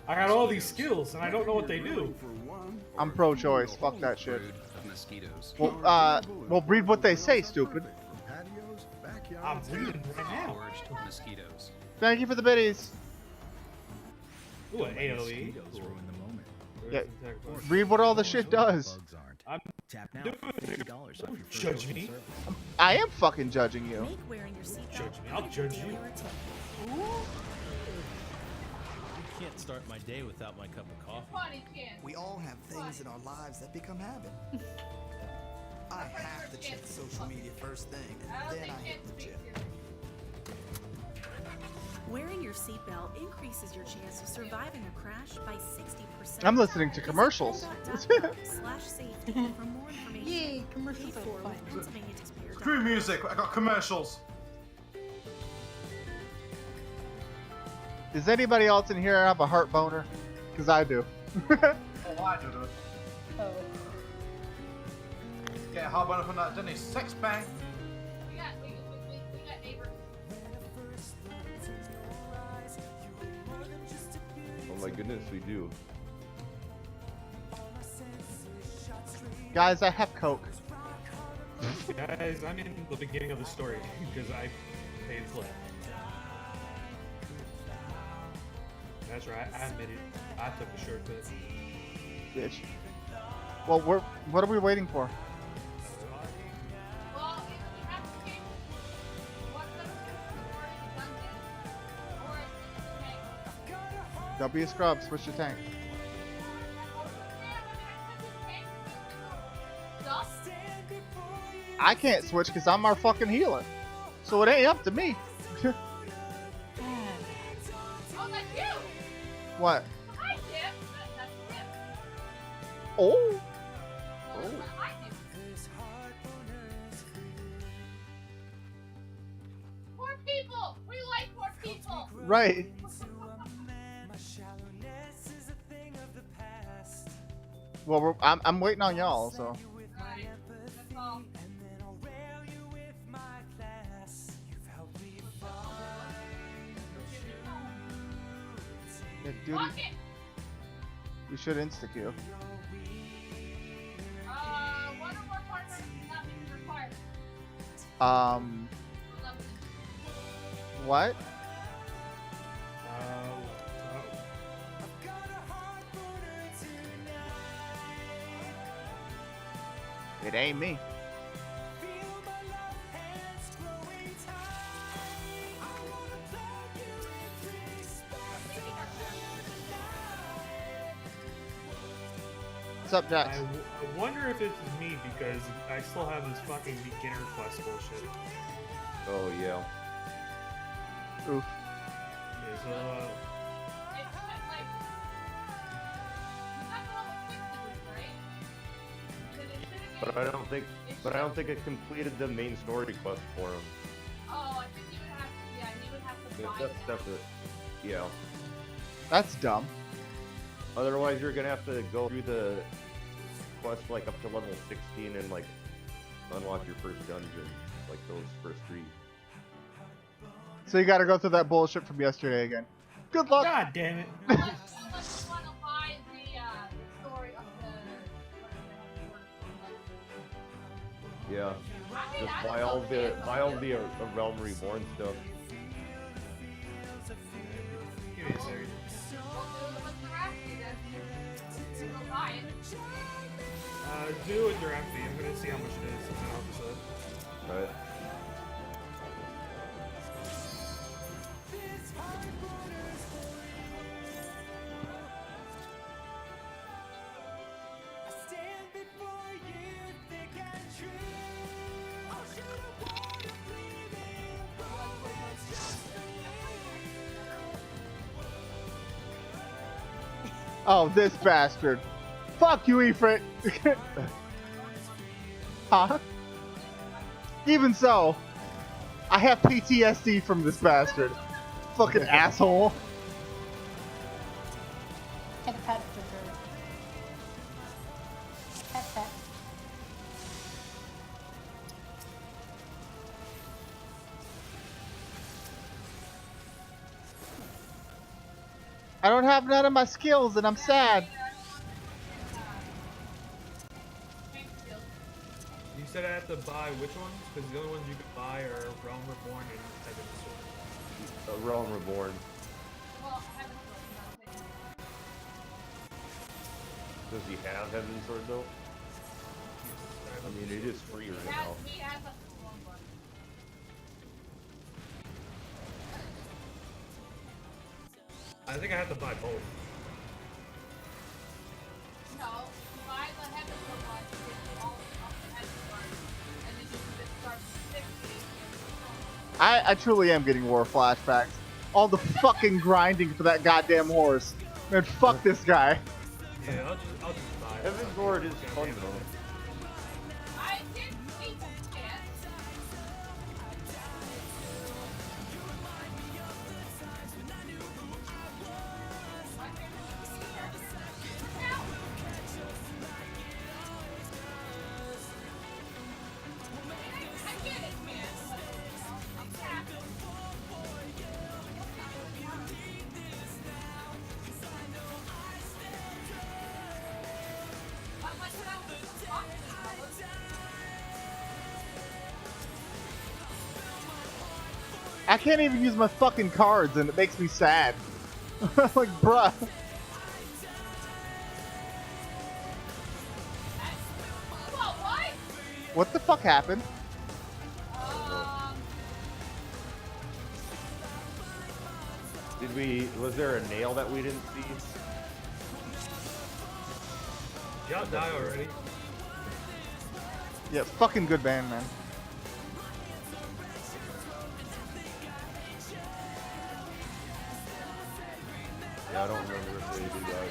I got all these skills and I don't know what they do. I'm pro-choice. Fuck that shit. Mosquitoes. Well, breed what they say, stupid. I'm breeding right now. Gorged mosquitoes. Thank you for the biddies. Ooh, an AoE. Yeah, read what all the shit does. I'm Tap now for $50 off your first judge me. I am fucking judging you. Make wearing your seatbelt Judge me. I'll judge you. You can't start my day without my cup of coffee. Funny chance. We all have things in our lives that become habit. I have to check social media first thing, and then I hit the gym. Wearing your seatbelt increases your chance of surviving a crash by 60%. I'm listening to commercials. /safety for more information. Yay, commercials are fun. Screw music, I got commercials. Does anybody else in here have a heart boner? Because I do. Oh, I do it. Oh. Get a hard one from that, didn't he? Sex bang. We got neighbors. Oh my goodness, we do. Guys, I have Coke. Guys, I'm in the beginning of the story because I paid for it. That's right, I admit it. I took the shortcut. Bitch. Well, what are we waiting for? Well, if we have to change what's the dungeon or it's the tank. W Scrub, switch the tank. I can't switch because I'm our fucking healer. So it ain't up to me. Oh, that's you! What? Hi, Jim! That's Jim. Oh. Well, I do. Poor people! We like poor people! Right. Well, I'm waiting on y'all, so. Right. That's all. Yeah, dude, Fuck it! you should insta-queue. One or more partners is not being required. What? It ain't me. What's up, Jax? I wonder if it's me because I still have this fucking beginner quest bullshit. Oh yeah. Oof. Okay, so, It's like... That's all the fixes, right? Then it should've But I don't think I completed the main story quest for him. Oh, I think you would have to, yeah, you would have to Yeah, find that's that. definitely, yeah. That's dumb. Otherwise, you're gonna have to go through the quest like up to level 16 and like unlock your first dungeon, like those first 3. So you gotta go through that bullshit from yesterday again. Good luck. God damn it. Yeah. Just buy all the Realm Reborn stuff. Give me a second. Do it directly. I'm gonna see how much it is, and then I'll decide. Right. Oh, this bastard. Fuck you, Ifrit. Huh? Even so, I have PTSD from this bastard. Fucking asshole. Pet pet for sure. Pet pet. I don't have none of my skills and I'm sad. You said I have to buy which ones? Because the only ones you can buy are Realm Reborn and Heaven's Sword. Realm Reborn. Does he have Heaven's Sword though? I mean, it is free right now. I think I have to buy both. No, buy the Heaven's one, get all the Heaven's one, and then you can start 60. I truly am getting war flashbacks. All the fucking grinding for that goddamn horse. Man, fuck this guy. Yeah, I'll just buy it. Heaven's Sword is fun though. I didn't see that yet. I get it, man. I'm happy. I can't even use my fucking cards and it makes me sad. Like, bruh. What the fuck happened? Was there a nail that we didn't see? Y'all die already. Yeah, fucking good band, man. Yeah, I don't remember if they did that.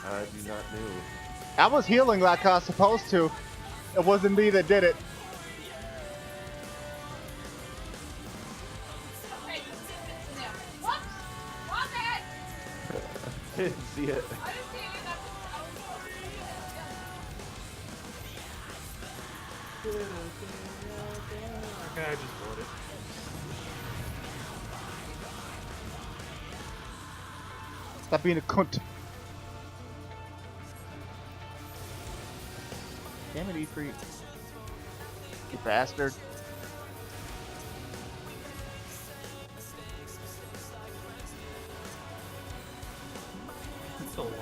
I do not know. I was healing like I was supposed to. It wasn't me that did it. Didn't see it. Okay, I just bought it. Stop being a cunt. Damn it, E3. You bastard.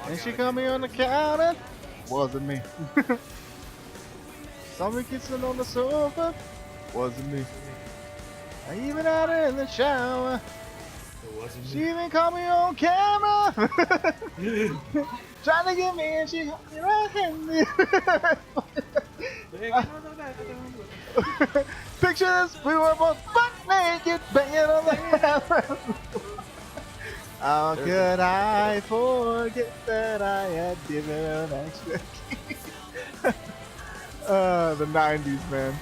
And she got me on the counter. Wasn't me. Somebody kissing on the sofa. Wasn't me. I even had her in the shower. She even caught me on camera. Trying to get me and she got me right-handed. Pictures, we were both butt naked, banging on the hammer. How could I forget that I had given an extra key? The 90s, man.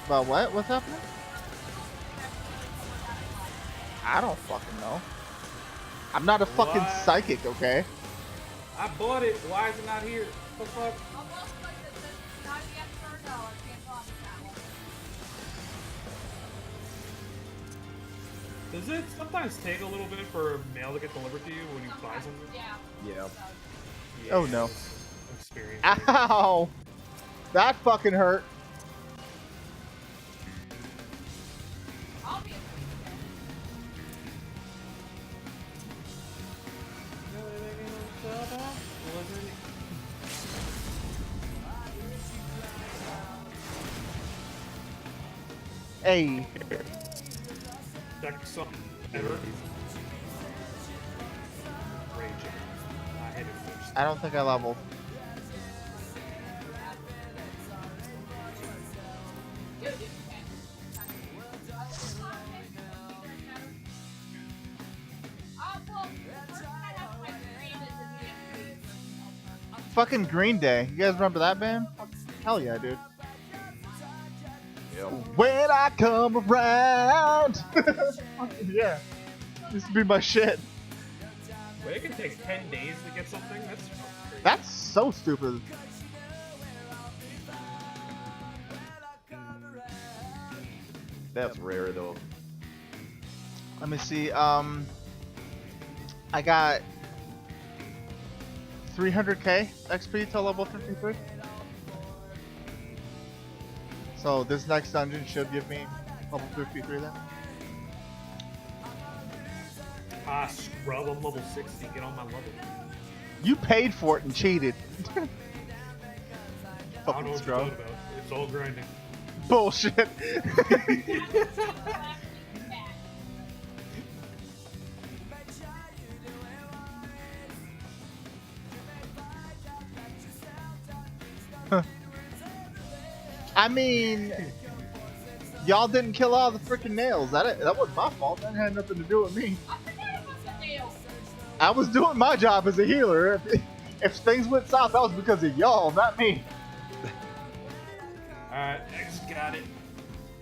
About what? What's happening? I don't fucking know. I'm not a fucking What? psychic, okay? I bought it. Why is it not here? What the fuck? Does it sometimes take a little bit for mail to get delivered to you when you buy something? Yeah. Oh no. Experience. Ow! That fucking hurt. Hey. Check some ever. Raging. I hit it first. I don't think I leveled. Fucking Green Day. You guys remember that band? Hell yeah, dude. When I come around. Yeah. This would be my shit. Wait, it can take 10 days to get something? That's crazy. That's so stupid. That's rare though. Let me see. I got 300k XP till level 53. So this next dungeon should give me level 53 then. Ah, scrub, I'm level 60. Get on my level. You paid for it and cheated. I don't know Fucking what scrub. you're talking about. It's all grinding. Bullshit. I mean, y'all didn't kill all the freaking nails. That wasn't my fault. That had nothing to do with me. I was doing my job as a healer. If things went south, that was because of y'all, not me. Alright, X got it.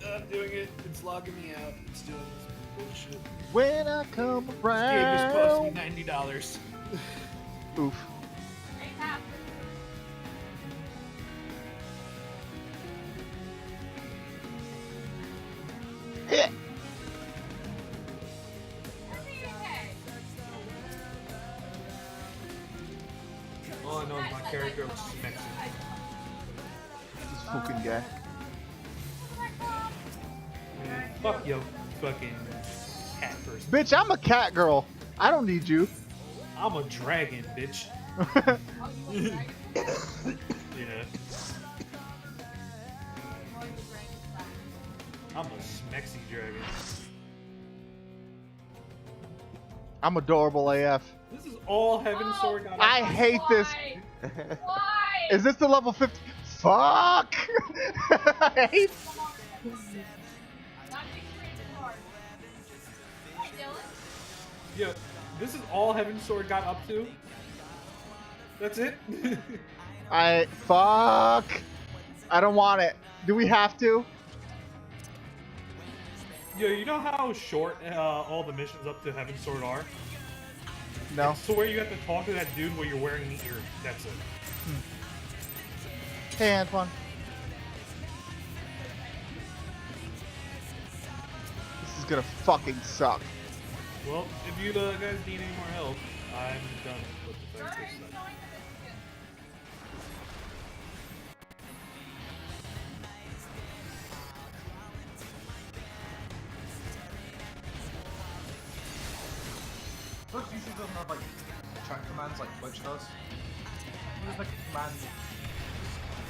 I'm doing it. It's logging me out. It's doing this bullshit. When I come This game just around. cost me $90. Oof. Yeah. All I know is my character was Mexican. This fucking guy. Man, fuck yo, fucking cat person. Bitch, I'm a cat girl. I don't need you. I'm a dragon, bitch. Yeah. I'm a smexy dragon. I'm adorable AF. This is all Heaven Sword got. I hate this. Why? Is this the level 50? Fuck! I hate. Yeah, this is all Heaven Sword got up to. That's it. Fuck. I don't want it. Do we have to? Yo, you know how short all the missions up to Heaven Sword are? No. So where you have to talk to that dude while you're wearing the ear. That's it. Hey, Antoine. This is gonna fucking suck. Well, if you guys need any more help, I'm done with the fight this time. Twitch usually doesn't have like chat commands like Twitch does. You just make a command.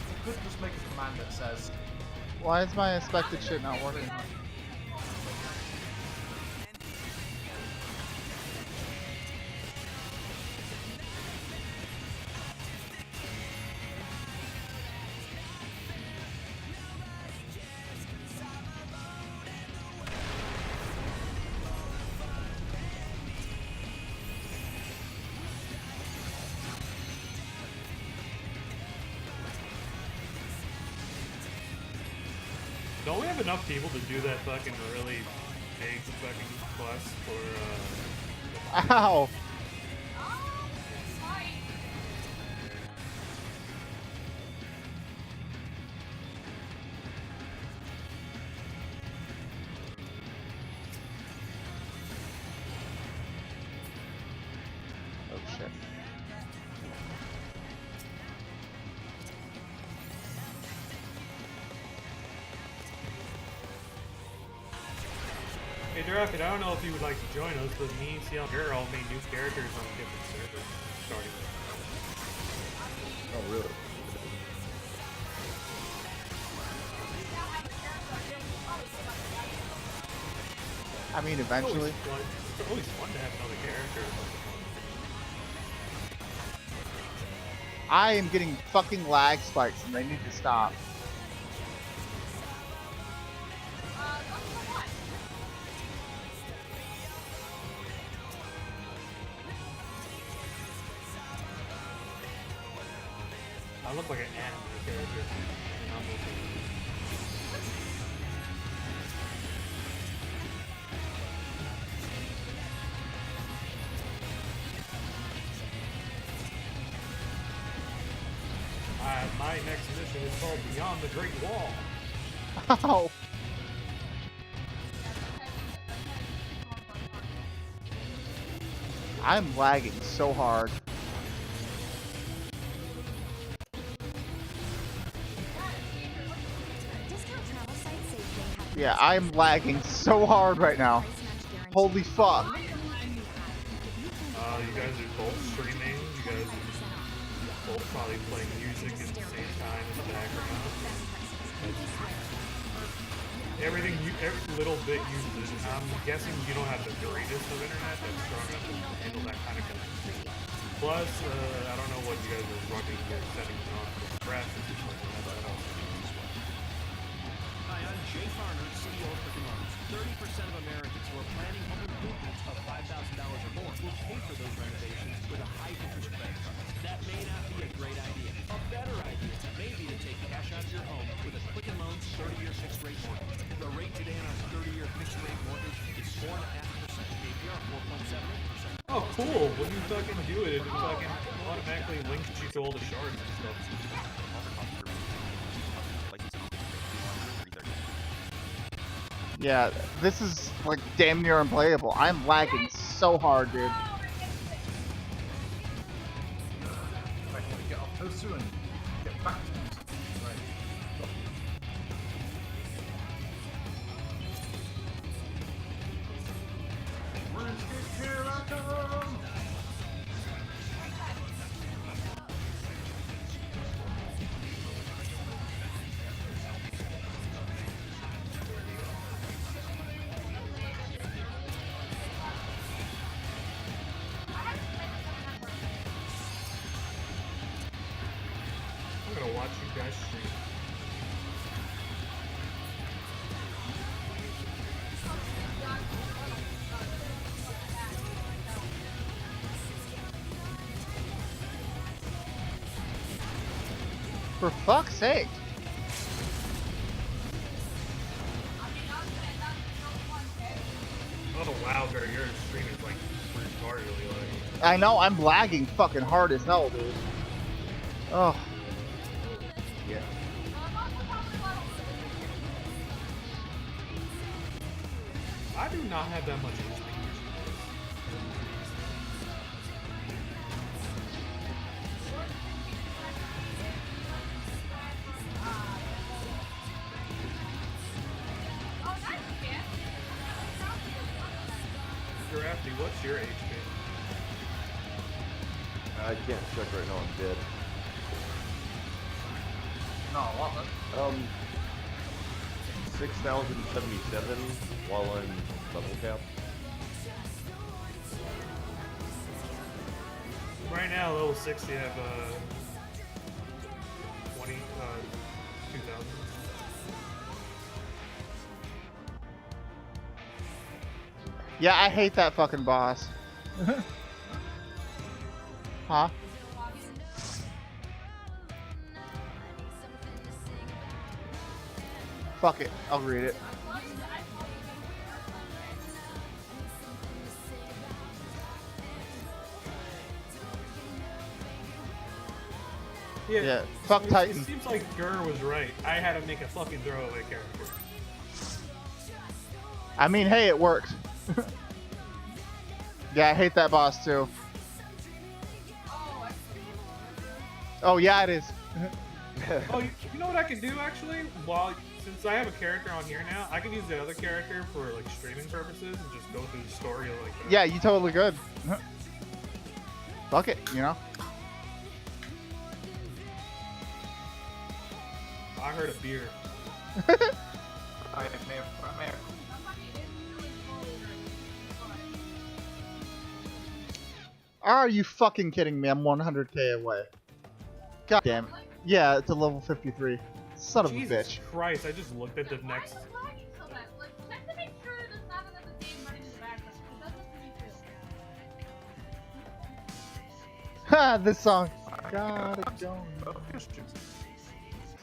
You could just make a command that says, Why is my inspected shit not working? Don't we have enough people to do that fucking really big fucking quest for Ow! Oh shit. Hey Draft, I don't know if you would like to join us, but me and CL Girl made new characters on different servers starting with. Oh, really? I mean, eventually. It's always fun to have another character. I am getting fucking lag spikes and they need to stop. I look like an anime character. And I'm my next mission is called Beyond the Great Wall. Ow! I'm lagging so hard. Yeah, I'm lagging so hard right now. Holy fuck. You guys are both streaming. You guys are both probably playing music at the same time in the background. Every little bit uses. I'm guessing you don't have the greatest of internet that's strong enough to handle that kind of connection. Plus, I don't know what you guys are running your settings on for graphics or something like that. Hi, I'm Jay Farner, CEO of Quicken Loans. 30% of Americans who are planning home improvements of $5,000 or more will pay for those renovations with a high-interest credit card. That may not be a great idea. A better idea may be to take cash out of your home with a Quicken Loans 30-year fixed-rate mortgage. The rate today on our 30-year fixed-rate mortgage is 4.5%. APR 4.78%. Oh, cool! When you fucking do it, it fucking automatically links you to all the shards and stuff. Yeah, this is like damn near unplayable. I'm lagging so hard, dude. I want to get off Tosu and get back to music. Right. Here I come! I'm gonna watch you guys stream. For fuck's sake. Oh wow, Gary, your stream is like retardedly like. I know, I'm lagging fucking hard as hell, dude. Oh. Yeah. I do not have that much HP. Drafty, what's your HP? I can't check right now, I'm dead. No, what then? 6,077 while I'm level cap. Right now, level 60, I have 2,000. Yeah, I hate that fucking boss. Huh? Fuck it, I'll read it. Yeah, fuck it Titan. seems like Gur was right. I had to make a fucking throwaway character. I mean, hey, it worked. Yeah, I hate that boss too. Oh yeah, it is. Oh, you know what I can do actually? Since I have a character on here now, I can use the other character for like streaming purposes and just go through the story like that. Yeah, you totally good. Fuck it, you know. I heard a beer. Are you fucking kidding me? I'm 100k away. God damn it. Yeah, it's a level 53. Son of a Jesus bitch. Christ, I just looked at the next. Ha! This song. Got it going.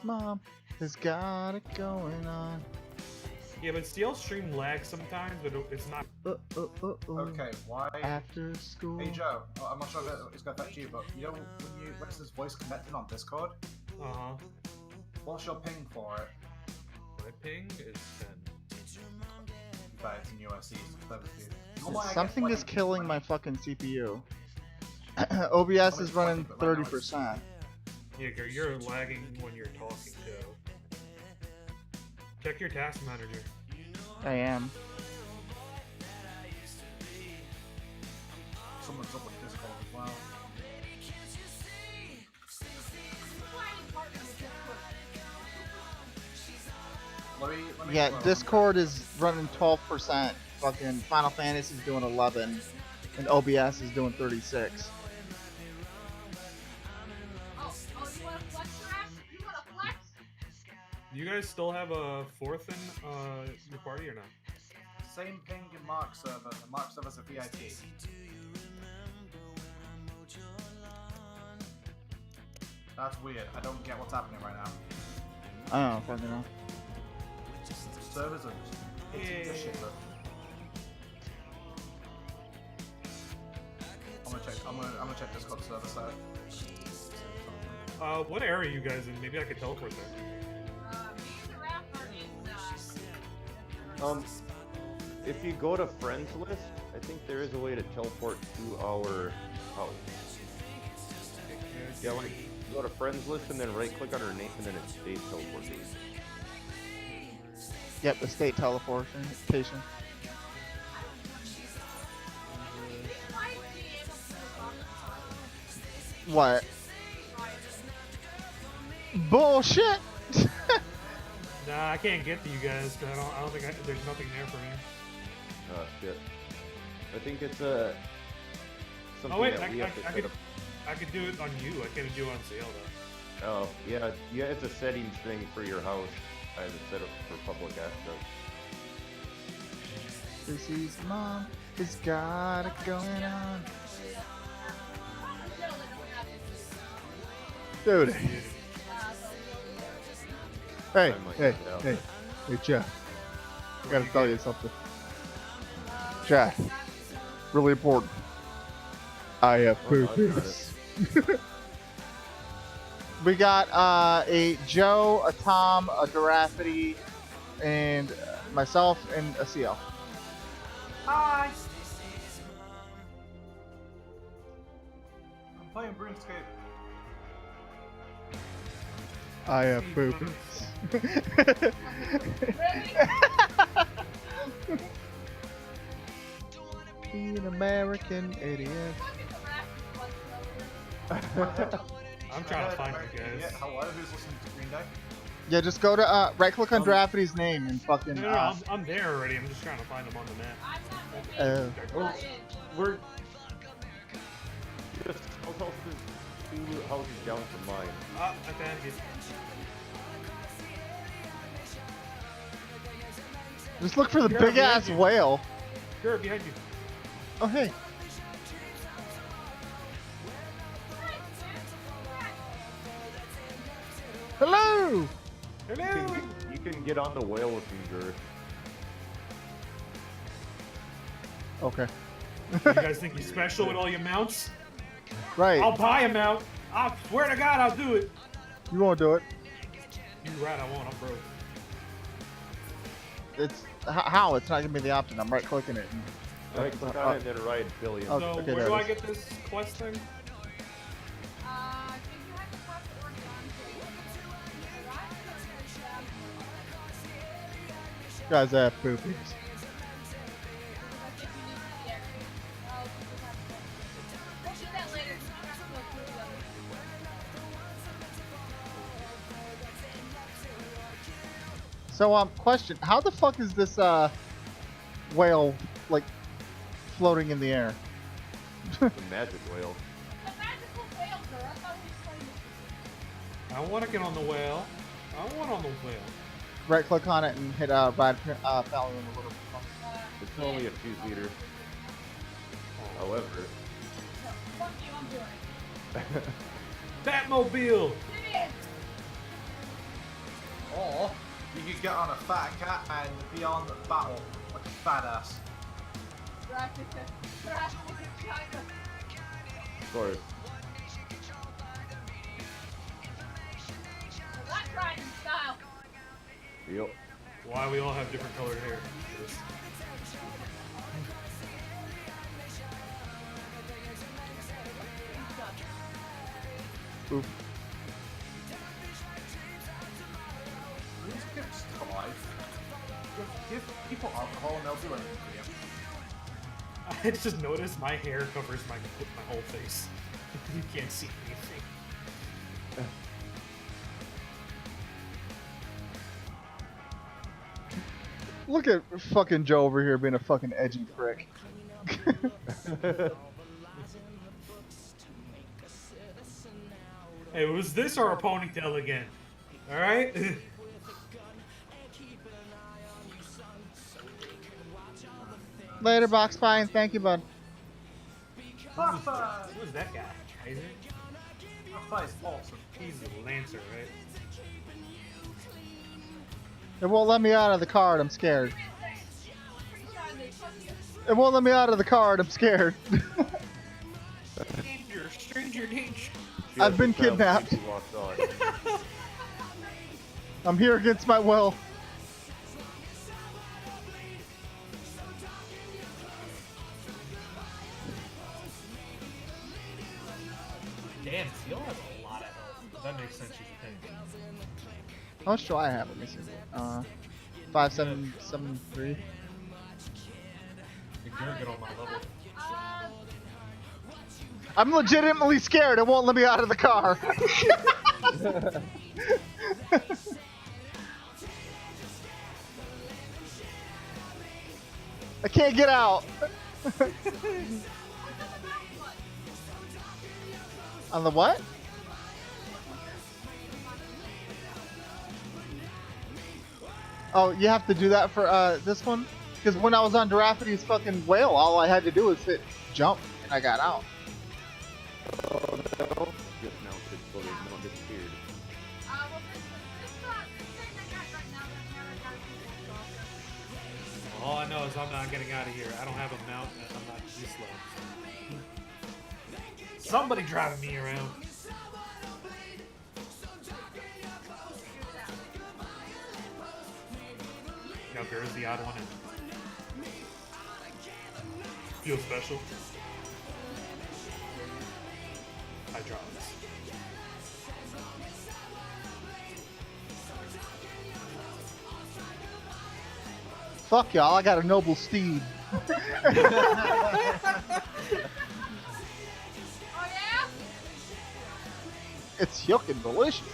Mom has got it going on. Yeah, but Steel Stream lags sometimes, but it's not. Okay, why? After school. Hey Joe, I'm not sure if it's going to affect you, but you know when this voice connected on Discord? What's your ping for it? My ping is 10. But it's in USC, Something is killing my fucking CPU. OBS is running 30%. Yeah, you're lagging when you're talking too. Check your task manager. I am. Someone's up with Discord as well. Yeah, Discord is running 12%. Fucking Final Fantasy is doing 11, and OBS is doing 36. Do you guys still have a fourth in your party or not? Same ping in Mark's server. Mark's server's a VIP. That's weird. I don't get what's happening right now. I don't fucking know. Servers are just hitting the shit, bro. I'm gonna check Discord server side. What area are you guys in? Maybe I could teleport there. If you go to friends list, I think there is a way to teleport to our house. Yeah, like go to friends list and then right click on her name and then it's state teleportation. Yep, the state teleportation. What? Bullshit! Nah, I can't get to you guys because I don't think there's nothing there for me. Oh shit. I think it's something Oh wait, that we have to set up. I could do it on you. I can't do it on sale though. Oh yeah, it's a settings thing for your house. I have it set up for public access. This mom has got it going on. Dude. Hey, Jeff. I gotta tell you something. Jeff, really important. I have poopies. We got a Joe, a Tom, a Girafity, and myself, and a CL. Hi! I'm playing RuneScape. I have poopies. Be an American idiot. I'm trying to find you guys. Hello, who's listening to Green Day? Yeah, just go to right click on Girafity's name and fucking. No, I'm there already. I'm just trying to find them on the map. Well, we're just two houses down from mine. I found you. Just look for the big ass whale. Sure, behind you. Oh hey. Hello. You can get on the whale with me, Gert. Okay. You guys think you're special with all your mounts? Right. I'll buy a mount. I swear to God, I'll do it. You won't do it. You're right, I won't. I'm broke. It's how? It's not giving me the option. I'm right clicking it. Right click on it and then right billion. Oh, So okay, where there do it I is. get this quest thing? I think you have to talk to Orton to Guys, I have poopies. We'll do that later. You don't have to go through the other. So, question: how the fuck is this whale like floating in the air? The magic whale. The magical whale, sir. I thought we explained it. I want to get on the whale. I want on the whale. Right click on it and hit ride Fallion a little. It's only a 2-seater. However. Fuck you, I'm doing it. Batmobile! Or you could get on a fat cat and be on the battle like a badass. Drive to China. Of course. Not trying in style. Yep. Why we all have different colored hair. Oop. These kids to life. Give people alcohol and they'll do anything for you. I just noticed my hair covers my whole face. You can't see anything. Look at fucking Joe over here being a fucking edgy prick. Hey, was this or a ponytail again? Alright? Later, box fine. Thank you, bud. Who's that guy? Kaiser? That is awesome. He's a Lancer, right? It won't let me out of the card. I'm scared. It won't let me out of the card. I'm scared. Danger, stranger danger. I've been kidnapped. I'm here against my will. Damn, Seal has a lot of health. That makes sense, she's a tank. How much do I have? Let me see. 5773. You can get on my level. I'm legitimately scared. It won't let me out of the car. I can't get out. On the what? Oh, you have to do that for this one? Because when I was on Giraffe's fucking whale, all I had to do was hit jump and I got out. Oh no. Just now it's exploded. No, it disappeared. All I know is I'm not getting out of here. I don't have a mount and I'm not too slow. Somebody driving me around. Now Gura's the odd one in. Feel special. Hydraulics. Fuck y'all, I got a noble steed. Oh yeah? It's yucking delicious.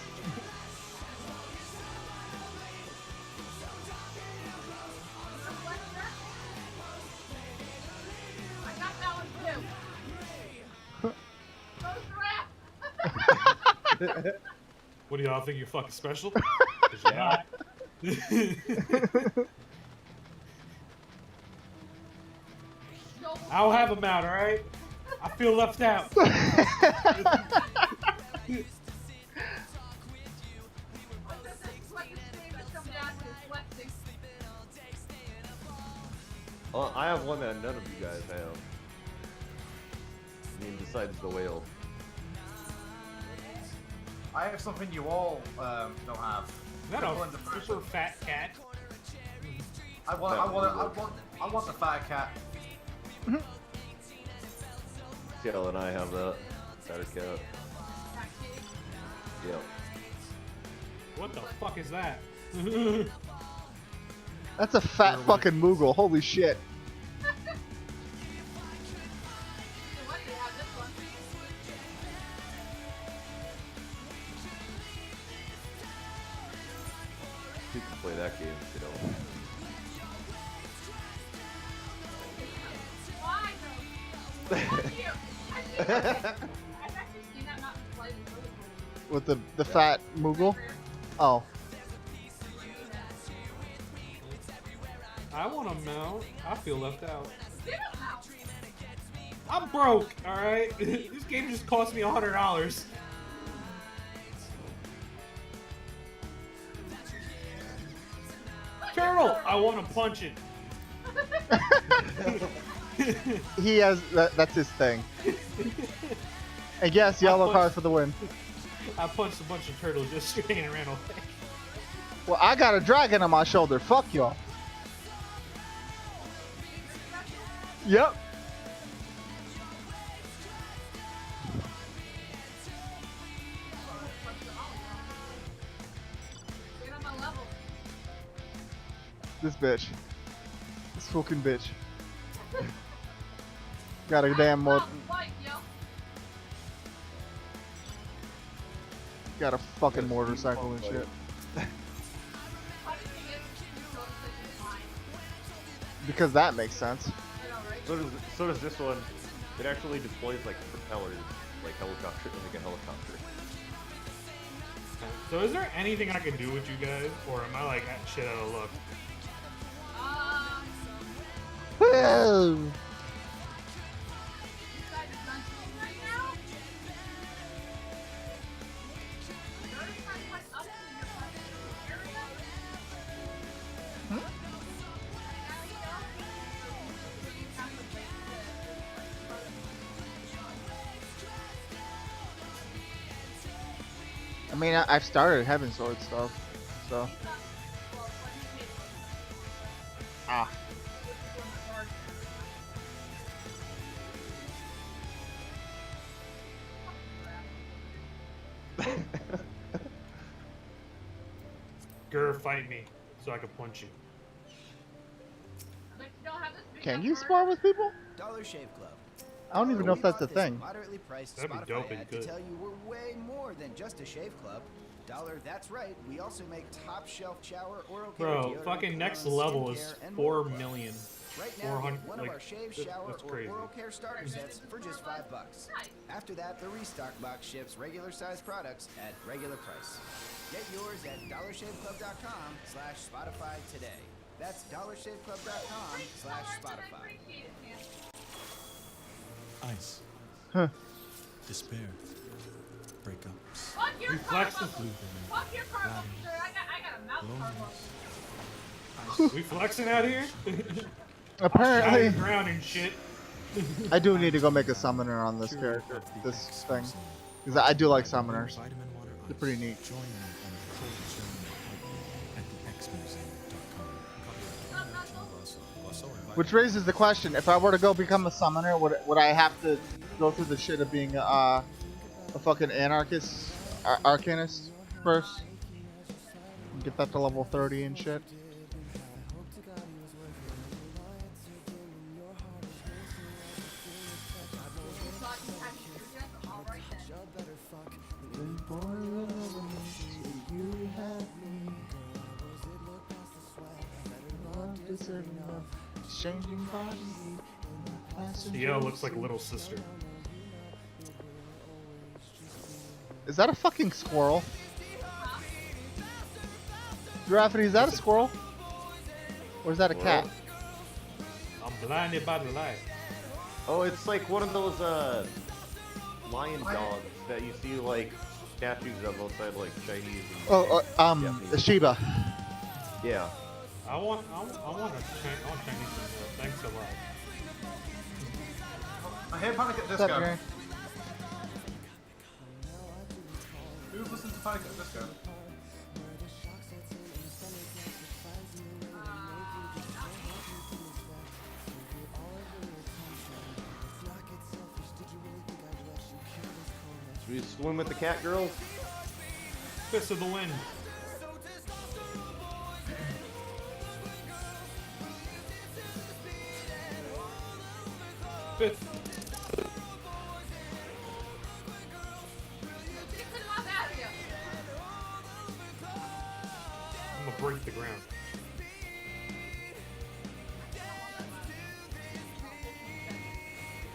I got that one too. Go giraffe. What do y'all think you're fucking special? Yeah. I don't have a mount, alright? I feel left out. Well, I have one that none of you guys have. I mean, besides the whale. I have something you all don't have. Is that a super fat cat? I want the fat cat. Ciel and I have that. Fatter cat. Yep. What the fuck is that? That's a fat fucking Moogle. Holy shit. You can play that game, you know. With the fat Moogle? Oh. I want to mount. I feel left out. I'm broke, alright? This game just cost me $100. Turtle! I want to punch it. He has that's his thing. And yes, yellow card for the win. I punched a bunch of turtles just straight and ran away. Well, I got a dragon on my shoulder. Fuck y'all. Yep. This bitch. This fucking bitch. Got a damn got a fucking motorcycle and shit. Because that makes sense. So does this one. It actually deploys like propellers, like helicopter, like a helicopter. So is there anything I can do with you guys, or am I like shit out of luck? Whoa. I mean, I've started Heaven Sword stuff, so. Ah. Grr, fight me, so I can punch you. Can you spar with people? Dollar Shave Club. I don't even know if that's a thing. Moderately priced That'd be Spotify dope and ad good. to tell you we're way more than just a shave club. Dollar, that's right. We also make top shelf shower, oral care, Bro, deodorant, fucking next cologne, level is skincare, and more 4 club. million. Right now, 400, get one like, of our shave, that- shower, that's or crazy. oral care starter sets for just $5. After that, the restock box ships regular size products at regular price. Get yours at dollarshaveclub.com/Spotify today. That's dollarshaveclub.com/Spotify. Ice. Huh. Despair. Breakups. Fuck your Reflexes. Fuck your car, sir. I got a mouse car. We flexing out here? Apparently. Shouting around and shit. I do need to go make a summoner on this character, this thing. Because I do like summoners. They're pretty neat. Join me on a cold journey at thexmuseum.com. Which raises the question, if I were to go become a summoner, would I have to go through the shit of being a fucking anarchist, arcanist first? Get that to level 30 and shit? Changing body. Theo looks like little sister. Is that a fucking squirrel? Giraffity, is that a squirrel? Or is that a cat? I'm blinded by the light. Oh, it's like one of those lion dogs that you see like statues of outside like Chinese. And Oh, Japanese. Shiba. Yeah. I want Chinese food. Thanks a lot. I hear Panic at What's up, Disco. Gary? Who's listening to Panic at Disco? Should we swim with the cat girls? Fist of the wind. Fifth. I'm gonna break the ground.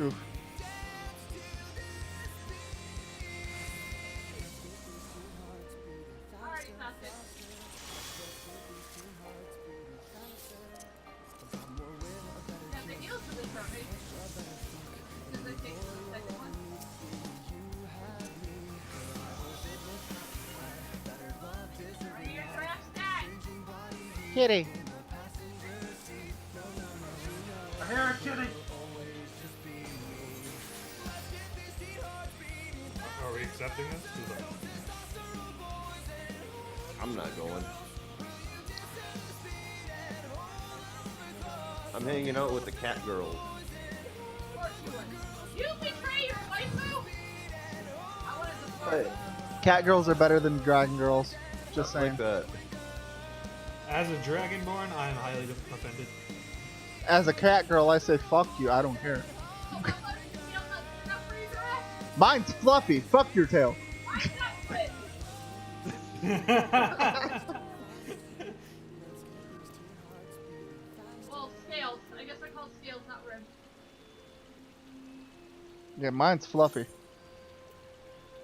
Oof. Kitty. I hear a kitty. Are we accepting this? I'm not going. I'm hanging out with the cat girls. You betray your waifu? I wanted to Hey, cat girls are better than dragon girls. Just saying. Like that. As a dragonborn, I am highly offended. As a cat girl, I say fuck you. I don't care. Mine's fluffy. Fuck your tail. Well, scales. I guess I call scales, not ribs. Yeah, mine's fluffy.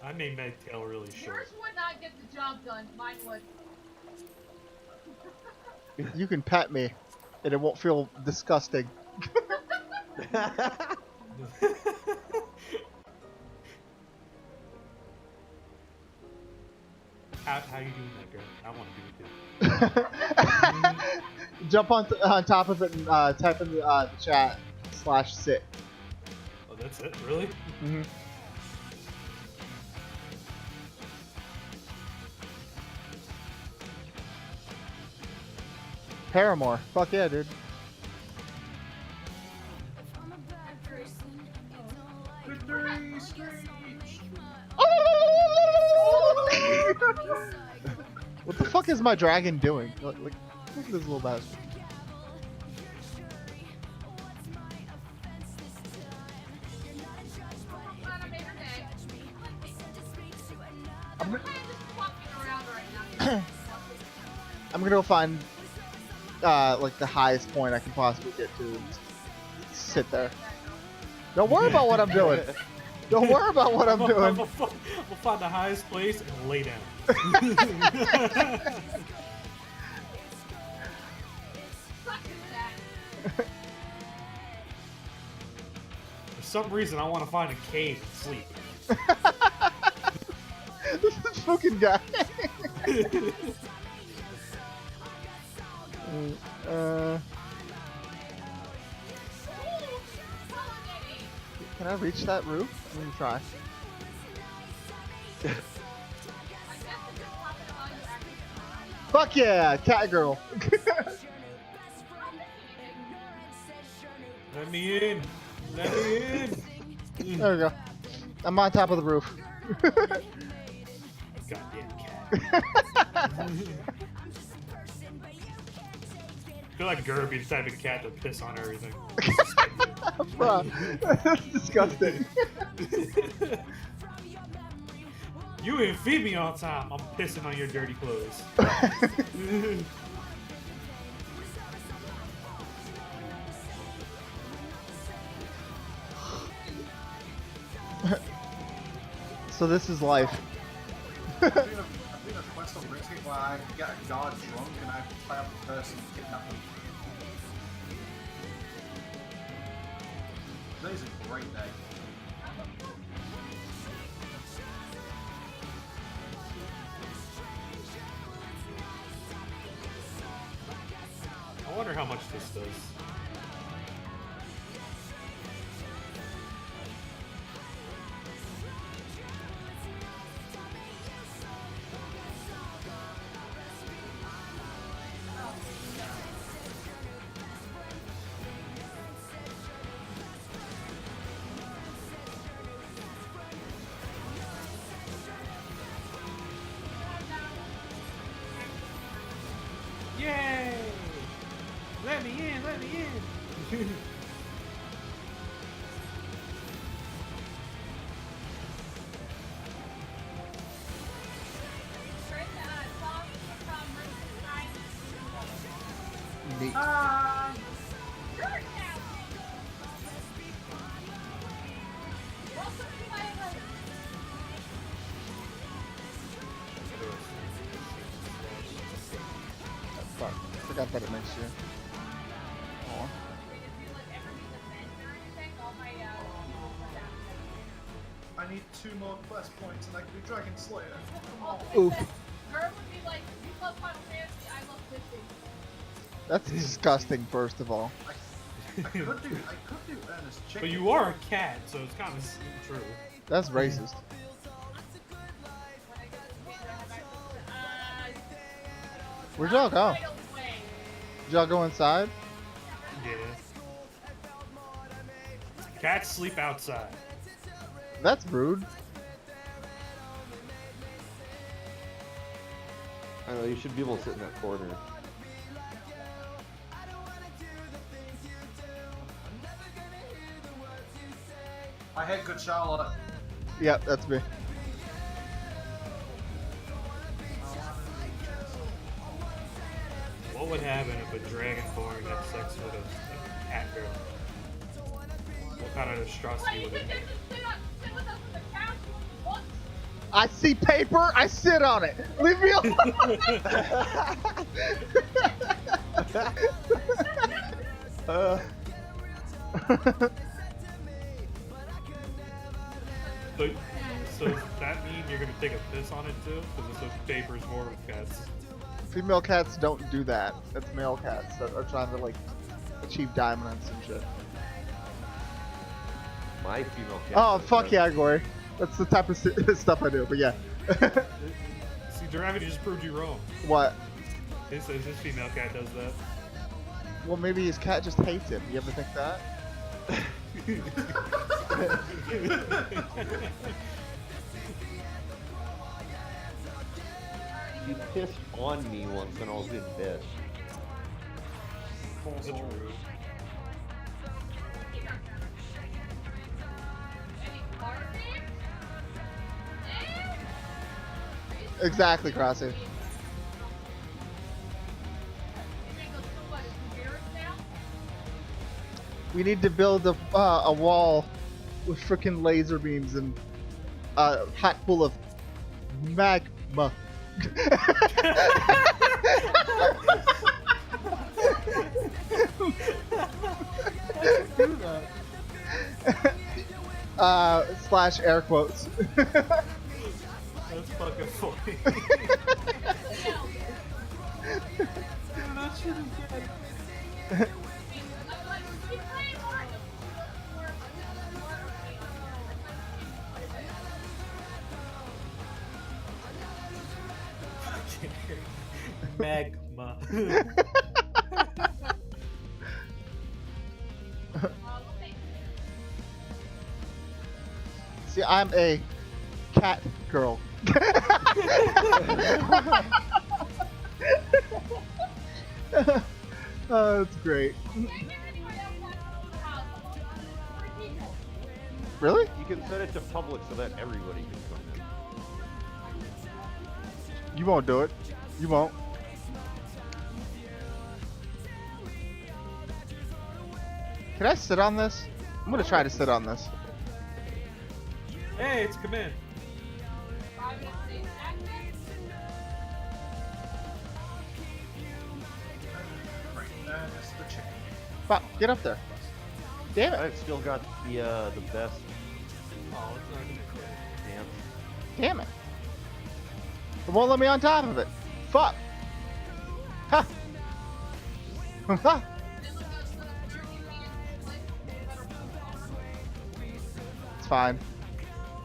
I made my tail really short. Yours would not get the job done. Mine would. You can pet me, and it won't feel disgusting. How you doing that, girl? I want to do it too. Jump on top of it and type in the chat /sit. Oh, that's it? Really? Mm-hmm. Paramore. Fuck yeah, dude. Victory Street! What the fuck is my dragon doing? Look at this little bastard. I'm gonna go find like the highest point I can possibly get to. And just sit there. Don't worry about what I'm doing. Don't worry about what I'm doing. We'll find the highest place and lay down. For some reason, I want to find a cave and sleep. This fucking guy. Can I reach that roof? I'm gonna try. Fuck yeah, cat girl. Let me in. Let me in. There we go. I'm on top of the roof. Goddamn cat. I feel like Gerby the type of cat to piss on everything. Bruh, that's disgusting. You didn't feed me on time. I'm pissing on your dirty clothes. So this is life. I'm doing a quest on RuneScape where I get a guard drunk and I have to play up the person and kidnap them. Today's a great day. how much this does. Yay! Let me in, let me in! Neat. Fuck. Forgot that it makes you. Aw. I need 2 more quest points and I can do Dragon Slayer. Oof. Her would be like, you love Final Fantasy, I love fishing. That's disgusting, first of all. I could do Ernest Chicken. But you are a cat, so it's kind of true. That's racist. Where'd y'all go? Did y'all go inside? Yeah. Cats sleep outside. That's rude. I know, you should be able to sit in that corner. I hate Good Charlotte. Yep, that's me. What would happen if a dragonborn got sex with a cat girl? What kind of atrocity would it be? I see paper, I sit on it. Leave me alone. So does that mean you're gonna take a piss on it too? Because it's a paper's more with cats. Female cats don't do that. That's male cats that are trying to like achieve dominance and shit. My female cat. Oh does fuck that. yeah, Gory. That's the type of stuff I do. But yeah. See, Gravity just proved you wrong. What? His female cat does that. Well, maybe his cat just hates him. You ever think that? He pissed on me once when I was in bed. That's rude. Exactly, Crossy. We need to build a wall with frickin' laser beams and a hat full of magma. Slash air quotes. That's fucking funny. Magma. See, I'm a cat girl. Oh, that's great. Really? You can set it to public so that everybody can come in. You won't do it. You won't. Can I sit on this? I'm gonna try to sit on this. Hey, it's command. Ernest the Chicken. Fuck, get up there. Damn it. I've still got the best Oh, it's not gonna dance. Damn it. It won't let me on top of it. Fuck. Ha. It's fine.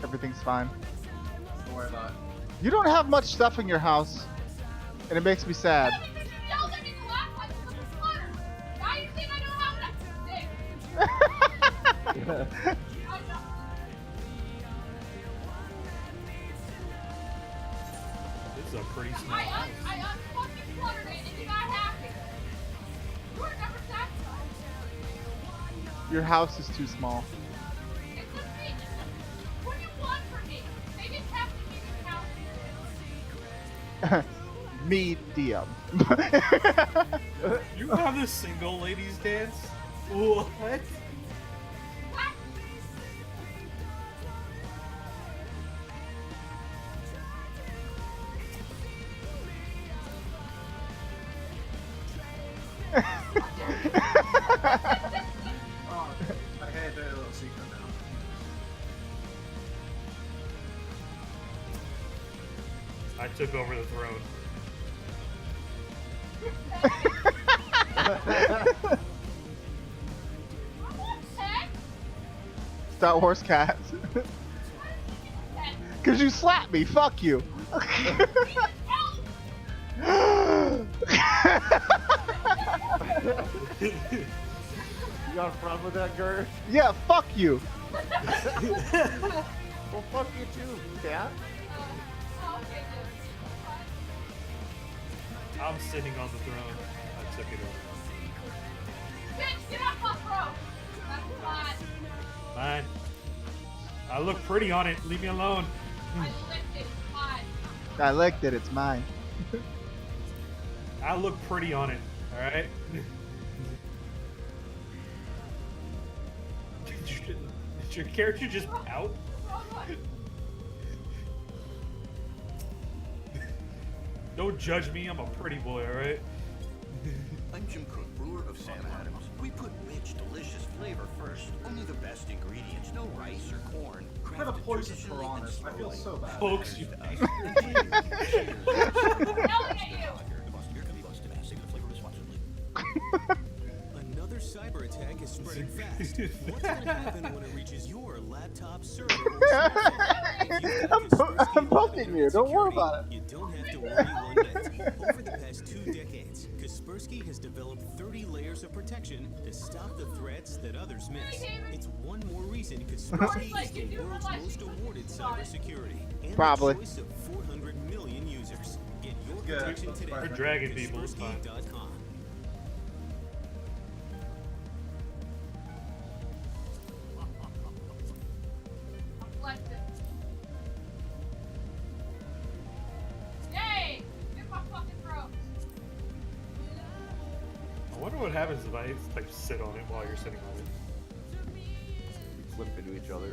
Everything's fine. Don't worry about it. You don't have much stuff in your house, and it makes me sad. This is a pretty small house. I unfucking cluttered it and you're not happy. You were never satisfied. Your house is too small. It's just me. What do you want from me? Maybe it's half the house. Medium. You have the single ladies dance? What? Oh, I had a little secret now. I took over the throne. Star Wars cats. Cause you slapped me. Fuck you. You got a problem with that, Gert? Yeah, fuck you. Well, fuck you too, cat. I'm sitting on the throne. I took it over. Bitch, get off my throat. That's fine. Fine. I look pretty on it. Leave me alone. I licked it. Fine. I licked it. It's mine. I look pretty on it. All right. Did your character just pout? Don't judge me. I'm a pretty boy. All right. I'm Jim Cook, brewer of Sam Adams. We put rich, delicious flavor first. Only the best ingredients. No rice or corn. I had a poison piranhas. I feel so bad. Folks, you. Another cyber attack is spreading fast. What's going to happen when it reaches your laptop, server, or smartphone? I'm poking you. Don't worry about it. You don't have to worry one bit. Over the past 2 decades, Kaspersky has developed 30 layers of protection to stop the threats that others miss. It's one more reason Kaspersky is the world's most awarded cybersecurity and Probably. the choice of 400 million users. Get your Good. protection today. We're dragging people. It's fine. Kaspersky.com. Yay! Get my fucking throat. I wonder what happens if I like sit on it while you're sitting on it. Flip into each other.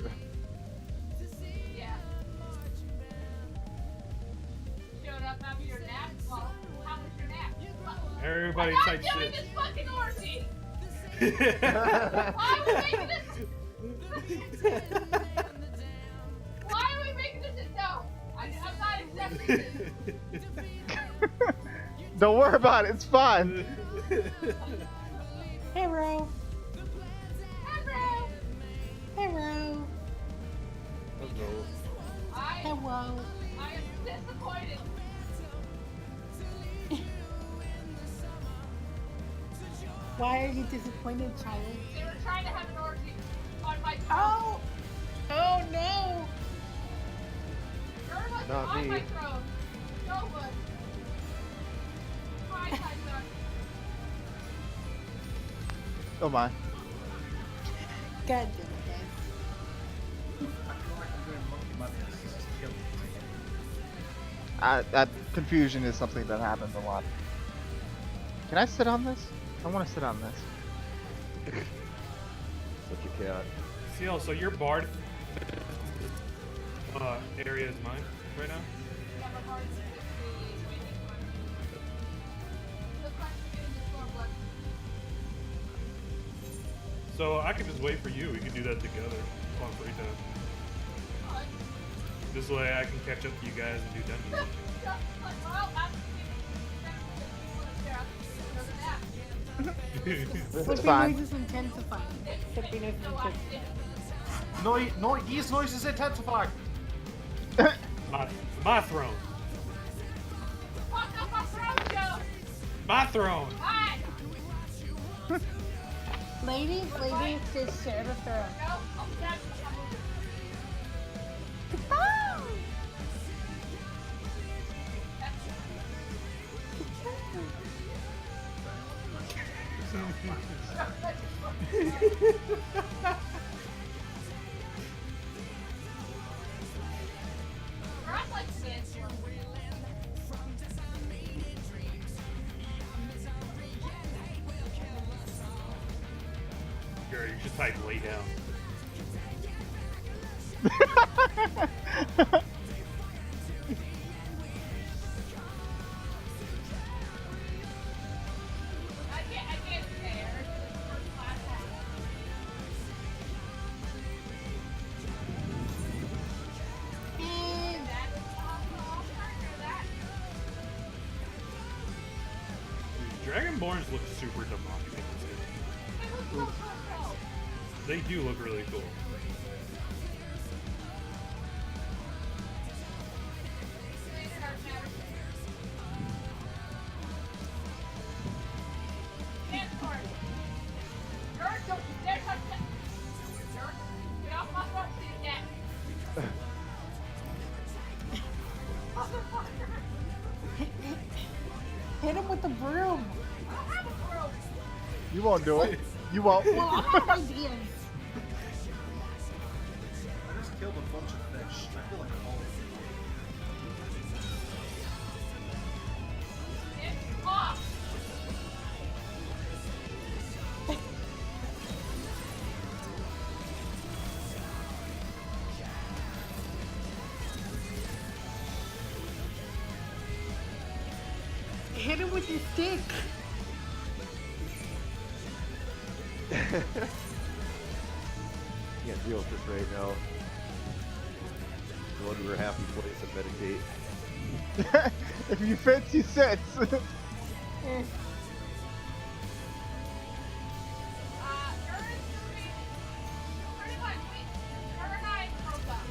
Yeah. Showed up after your nap. Well, how was your nap? Everybody I'm not type doing shit. this fucking orgy. Why are we making this? Why are we making this? No, I'm not accepting this. Don't worry about it. It's fine. Hello. Hello. Hello. Hello. I am disappointed. Why are you disappointed, child? They were trying to have an orgy on my throne. Oh! Oh no! You're like Not on me. my throne. No one. Hi, Tyson. Oh my. God damn it, guys. I feel like I'm doing monkey buttons. This is killing me. That confusion is something that happens a lot. Can I sit on this? I want to sit on this. Such a cat. CL, so your bard area is mine right now? So I could just wait for you. We can do that together on free time. This way I can catch up to you guys and do dungeons. It's Flipping fine. noises intensify. Flipping noises intensify. No, these noises intensify. My throne. Fuck up my throat, Joe! My throne. Hi! Ladies, just share the throne. No, I'm dead. I'd like to dance more. Gary, you should type lay down. I can't stare. It's first class hat. That is I'll partner that. Dragonborns look super demonic in this game. They do look really cool. Dance party. George, don't you dare touch that. George, get off my front seat again. Hit him with the broom. I don't have a broom. You won't do it. You won't. Well, I have ideas. I just killed a bunch of fish. I feel like I'm all It's off. Hit him with your stick. Can't deal with this right now. Go to her happy place and meditate. If you fits, he sits. Pretty much, her and I broke up.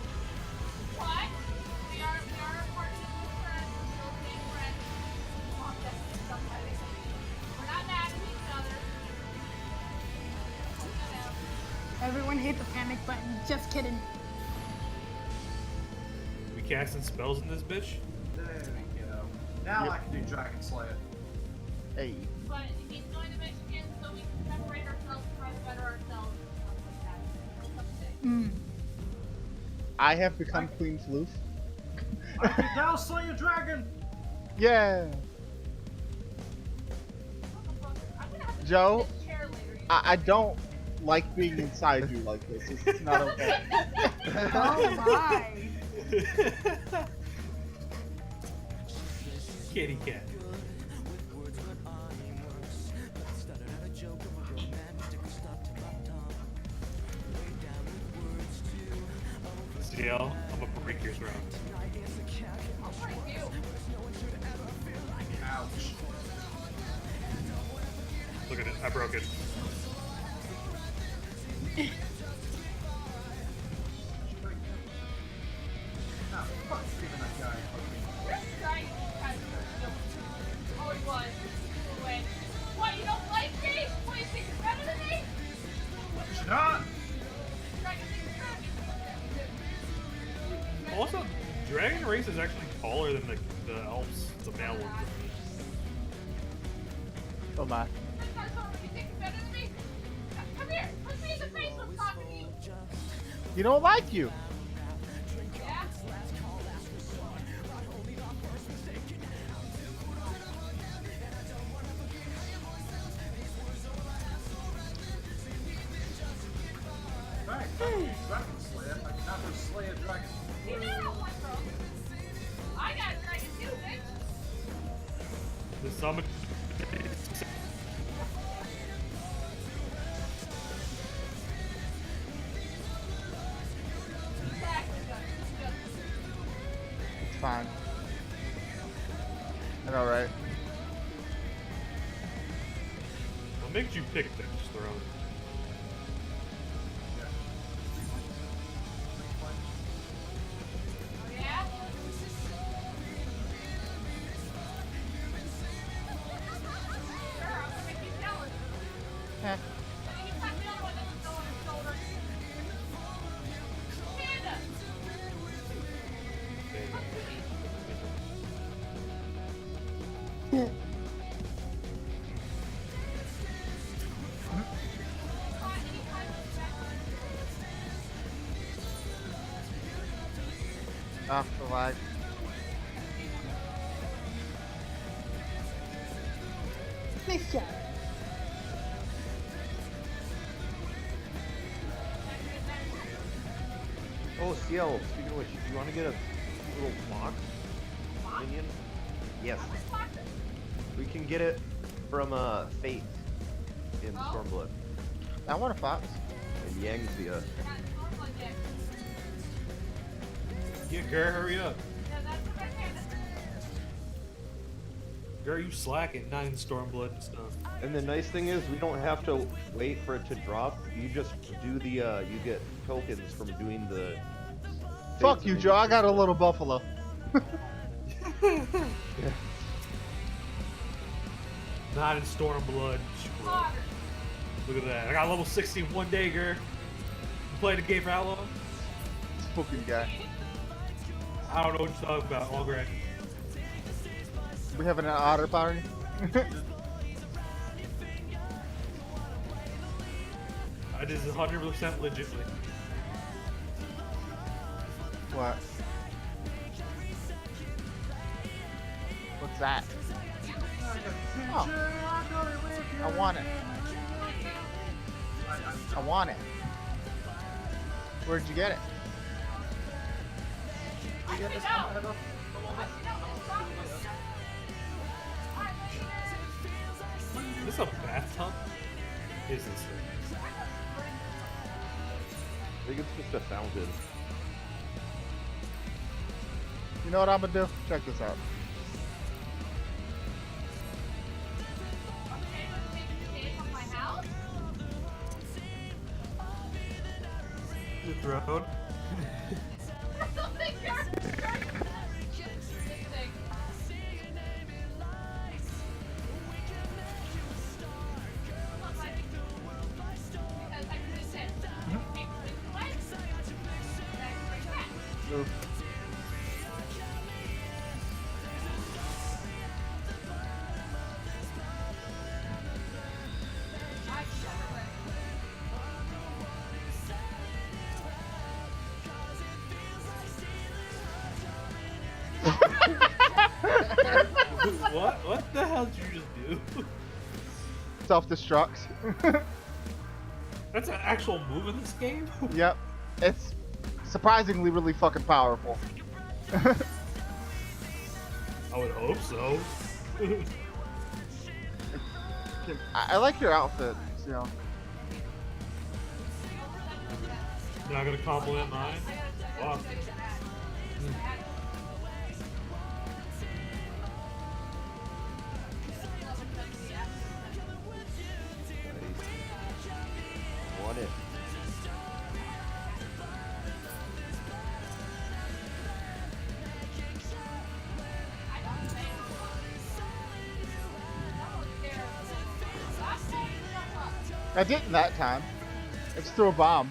But we are partners and friends. We're still being friends. Oh, that's somebody. We're not mad at each other. Everyone hit the panic button. Just kidding. We casting spells in this bitch? There we go. Now I can do Dragon Slayer. Hey. But he's going to Michigan so we can separate ourselves, try to better ourselves, and stuff like that. Mm. I have become Queen Floof. I can now slay a dragon! Yeah. Joe, I don't like being inside you like this. It's not okay. Oh my. Kitty cat. CL, I'm gonna break your throne. Ouch. Look at it, I broke it. Nah, fuck giving that guy a fucking... Oh, he was. Wait. What, you don't like me? What, you think you're better than me? Should not! Also, Dragon Race is actually taller than the elves, the male ones. Oh my. You think you're better than me? Come here. Look me in the face when I'm talking to you. You don't like you. Yeah? Right, Dragon Slayer. I can never slay a dragon. You know I don't want those. I got a dragon too, bitch. The summon. It's fine. I know, right? What makes you pick things, Throne? Yeah? Sure, I'm gonna make you jealous. Eh. So you can find the other one that doesn't go on his shoulder. Panda! Off the lag. Nice job. Oh, CL, speaking of which, do you want to get a little fox minion? Yes. We can get it from Fate in Stormblood. I want a fox. And Yangzia. Yeah, Gar, hurry up. Gar, you slacking, not in Stormblood and stuff. And the nice thing is, we don't have to wait for it to drop. You just do the, you get tokens from doing the... Fuck you, Joe. I got a little buffalo. Not in Stormblood. Look at that. I got level 60 in one day, Gar. You played the game for how long? This fucking guy. I don't know what you're talking about. All granted. We having an otter party? I did this 100% legitly. What? What's that? Oh. I want it. I want it. Where'd you get it? Is this a bathtub? Is this thing? I think it's just a fountain. You know what I'm gonna do? Check this out. The throne. Move. What the hell did you just do? Self-destruct. That's an actual move in this game? Yep. It's surprisingly really fucking powerful. I would hope so. I like your outfit, you know. You're not gonna compliment mine? Wow. Want it. I didn't that time. I just threw a bomb.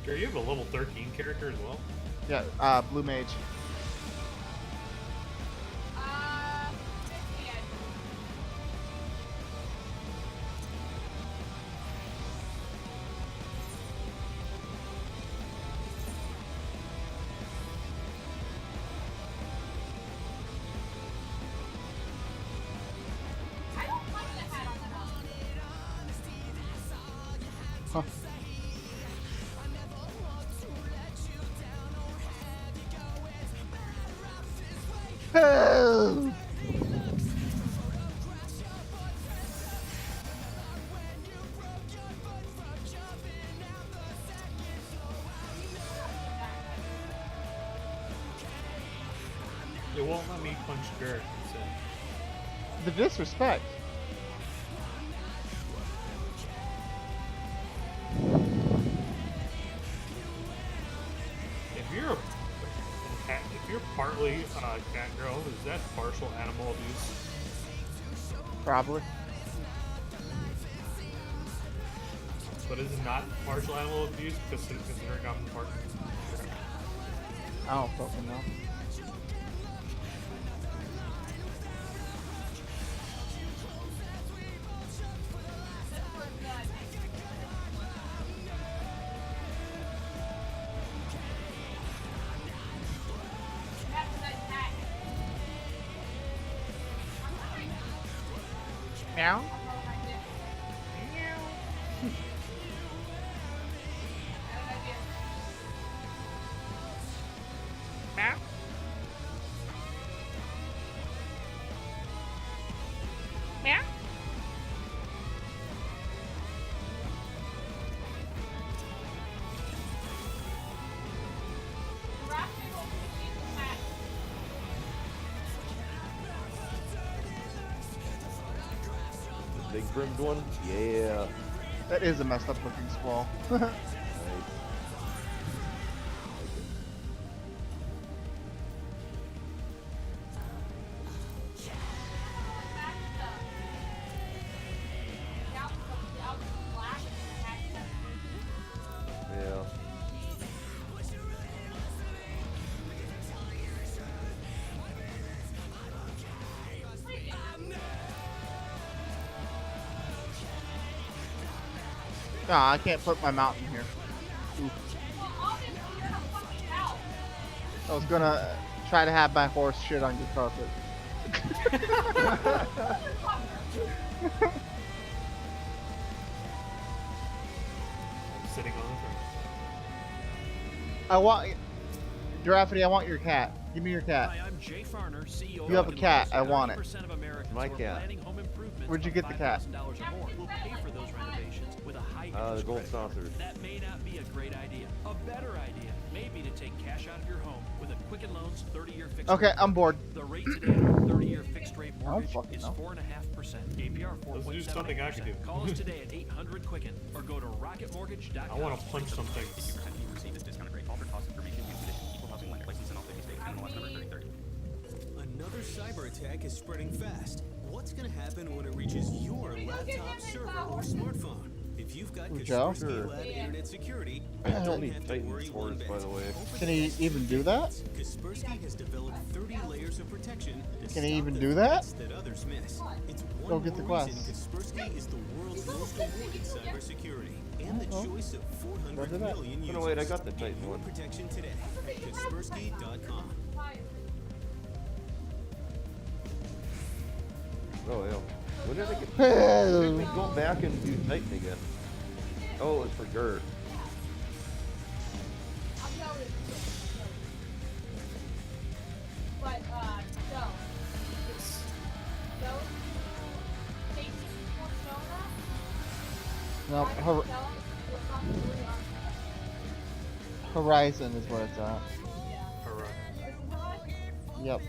Gary, you have a level 13 character as well? Yeah, Blue Mage. Huh. It won't let me punch Gert. So. The disrespect. If you're partly cat girl, is that partial animal abuse? Probably. But is it not partial animal abuse because considering I'm part? I don't fucking know. Meow. Meow. Meow. Big brimmed one? Yeah. That is a messed up looking squall. Nice. Yeah. Nah, I can't put my mountain here. Oof. I was gonna try to have my horse shit on your carpet. Sitting on the throne. I want Giraffity, I want your cat. Give me your cat. Hi, I'm Jay Farner, CEO You have a cat, I want it. 90% of Americans My who are cat. planning home improvements Where'd you of get the cat? $5,000 or more will pay for those renovations with a high The interest gold credit. saucer. That may not be a great idea. A better idea may be to take cash out of your home with a Quicken Loans 30-year fixed Okay, rate. I'm bored. The rate today on a 30-year fixed rate I don't mortgage fucking is know. 4.5%. APR Let's do something I can do. 4.78%. Call us today at 800 Quicken or go to rocketmortgage.com. I want to punch something. If you receive this discounted rate, call for cost information, use conditions, equal housing lender, license in all 50 states, and number 3030. Another cyber attack is spreading fast. What's going to happen when it reaches your laptop, server, or smartphone? If you've got Joe? Kaspersky Lab Internet Security, How don't many have to Titans worry horns, one bit. by the way? Can he even do that? Kaspersky has developed 30 layers of protection to Can he stop even the do that? threats that others miss. It's one Go get the more reason quest. Kaspersky is the world's most awarded cybersecurity and the choice of 400 do that. million users. Oh, no, wait, I got the Get Titan your one. protection today at Kaspersky.com. Oh, yeah. When did I get... When did we go back and do Titan again? Oh, it's for Gert. But, Joe. Joe? Stacy No, Horizon is where it's at. Yep.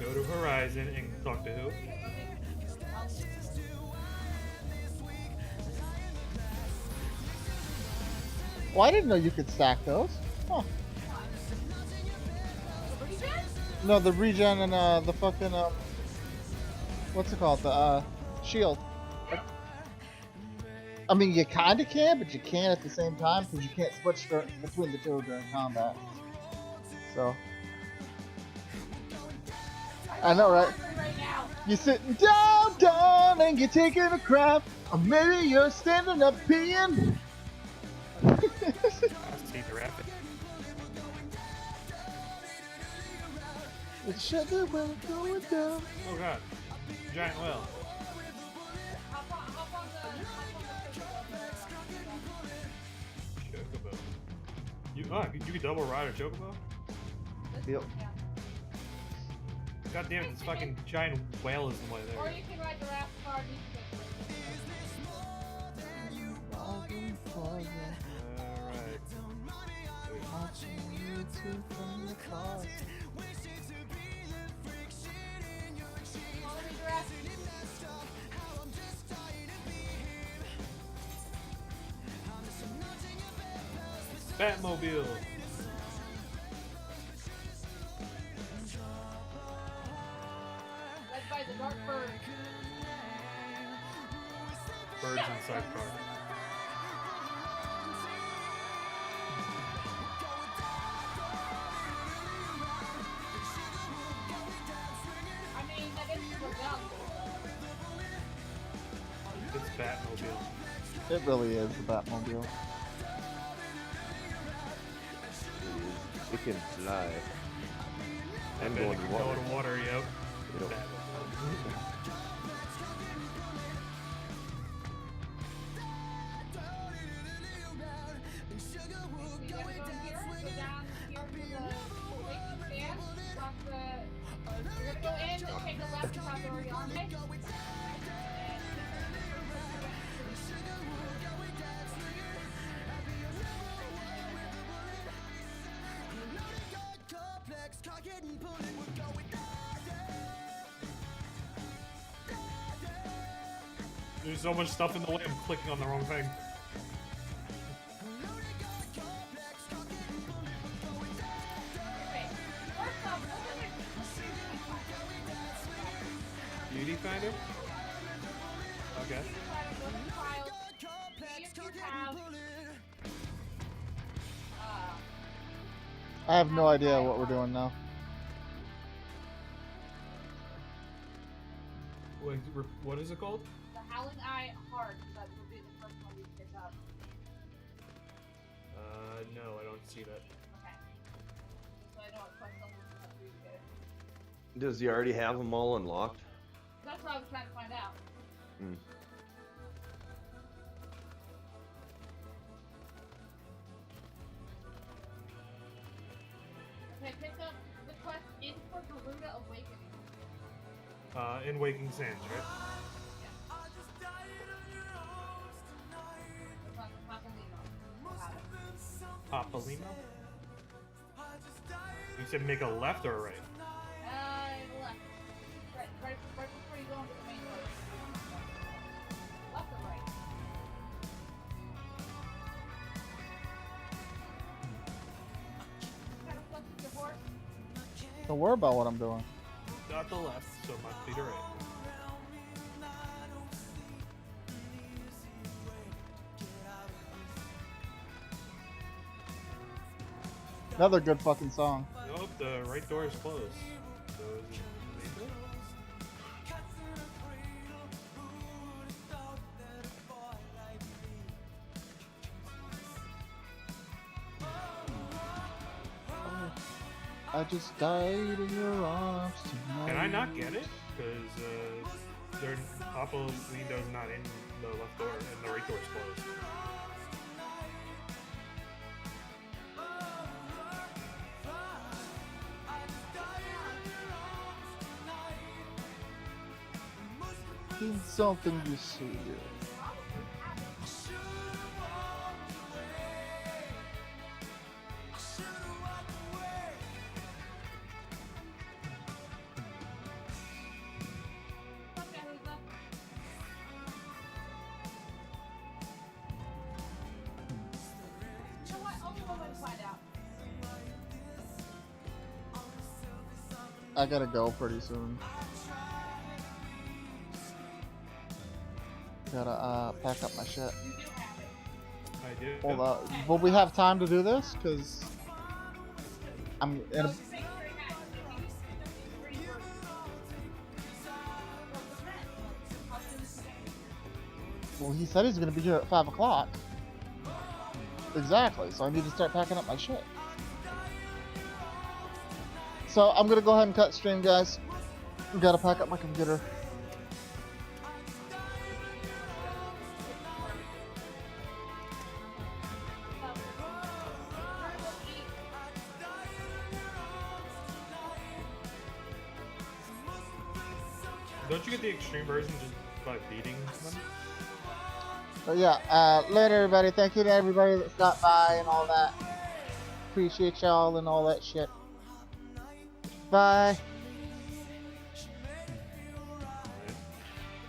Go to Horizon and talk to who? Well, I didn't know you could stack those. Huh. No, the regen and the fucking what's it called? The shield. I mean, you kinda can, but you can't at the same time because you can't switch between the two during combat. So. I know, right? You're sitting down, and you're taking a crap, or maybe you're standing up peeing. See the rapid. It should be well going down. Oh god. Giant whale. Chocobo. You can double ride a chocobo? Yep. God damn it, this fucking giant whale is in the way Or there. you can ride the raft car. Alright. Batmobile. Led by the Dark Bird. Birds inside car. I mean, that is super dumb. It's Batmobile. It really is the Batmobile. It can fly. And going then to you water. go to water, yep. Yep. We're gonna go in and take a left across the Oriente. There's so much stuff in the way, I'm clicking on the wrong thing. Beauty finder? Okay. I have no idea what we're doing now. Wait, what is it called? The Howling Eye Hard, that would be the first one we pick up. No, I don't see that. Okay. So I know what quest levels are for you to get it. Does he already have them all unlocked? That's what I was trying to find out. Hmm. Okay, pick up the quest in for Garuda Awakening. In Waking Sands, right? Papolino? You said make a left or a right? Left. Right before you go into the main road. Left or right? Kind of flex with your horse. Don't worry about what I'm doing. Got the left, so must be the right. Another good fucking song. Nope, the right door is closed. So is it the main door? I just died in your arms tonight. Can I not get it? Because their Papolino's not in the left door and the right door is closed. It's something you see. You know what? Only one way to find out. I gotta go pretty soon. Gotta pack up my shit. I do. Hold up. Will we have time to do this? Cause I'm in a... Well, he said he's gonna be here at 5 o'clock. Exactly, so I need to start packing up my shit. So I'm gonna go ahead and cut stream, guys. We gotta pack up my computer. Don't you get the extreme version just by beating them? But yeah, later everybody. Thank you to everybody that stopped by and all that. Appreciate y'all and all that shit. Bye.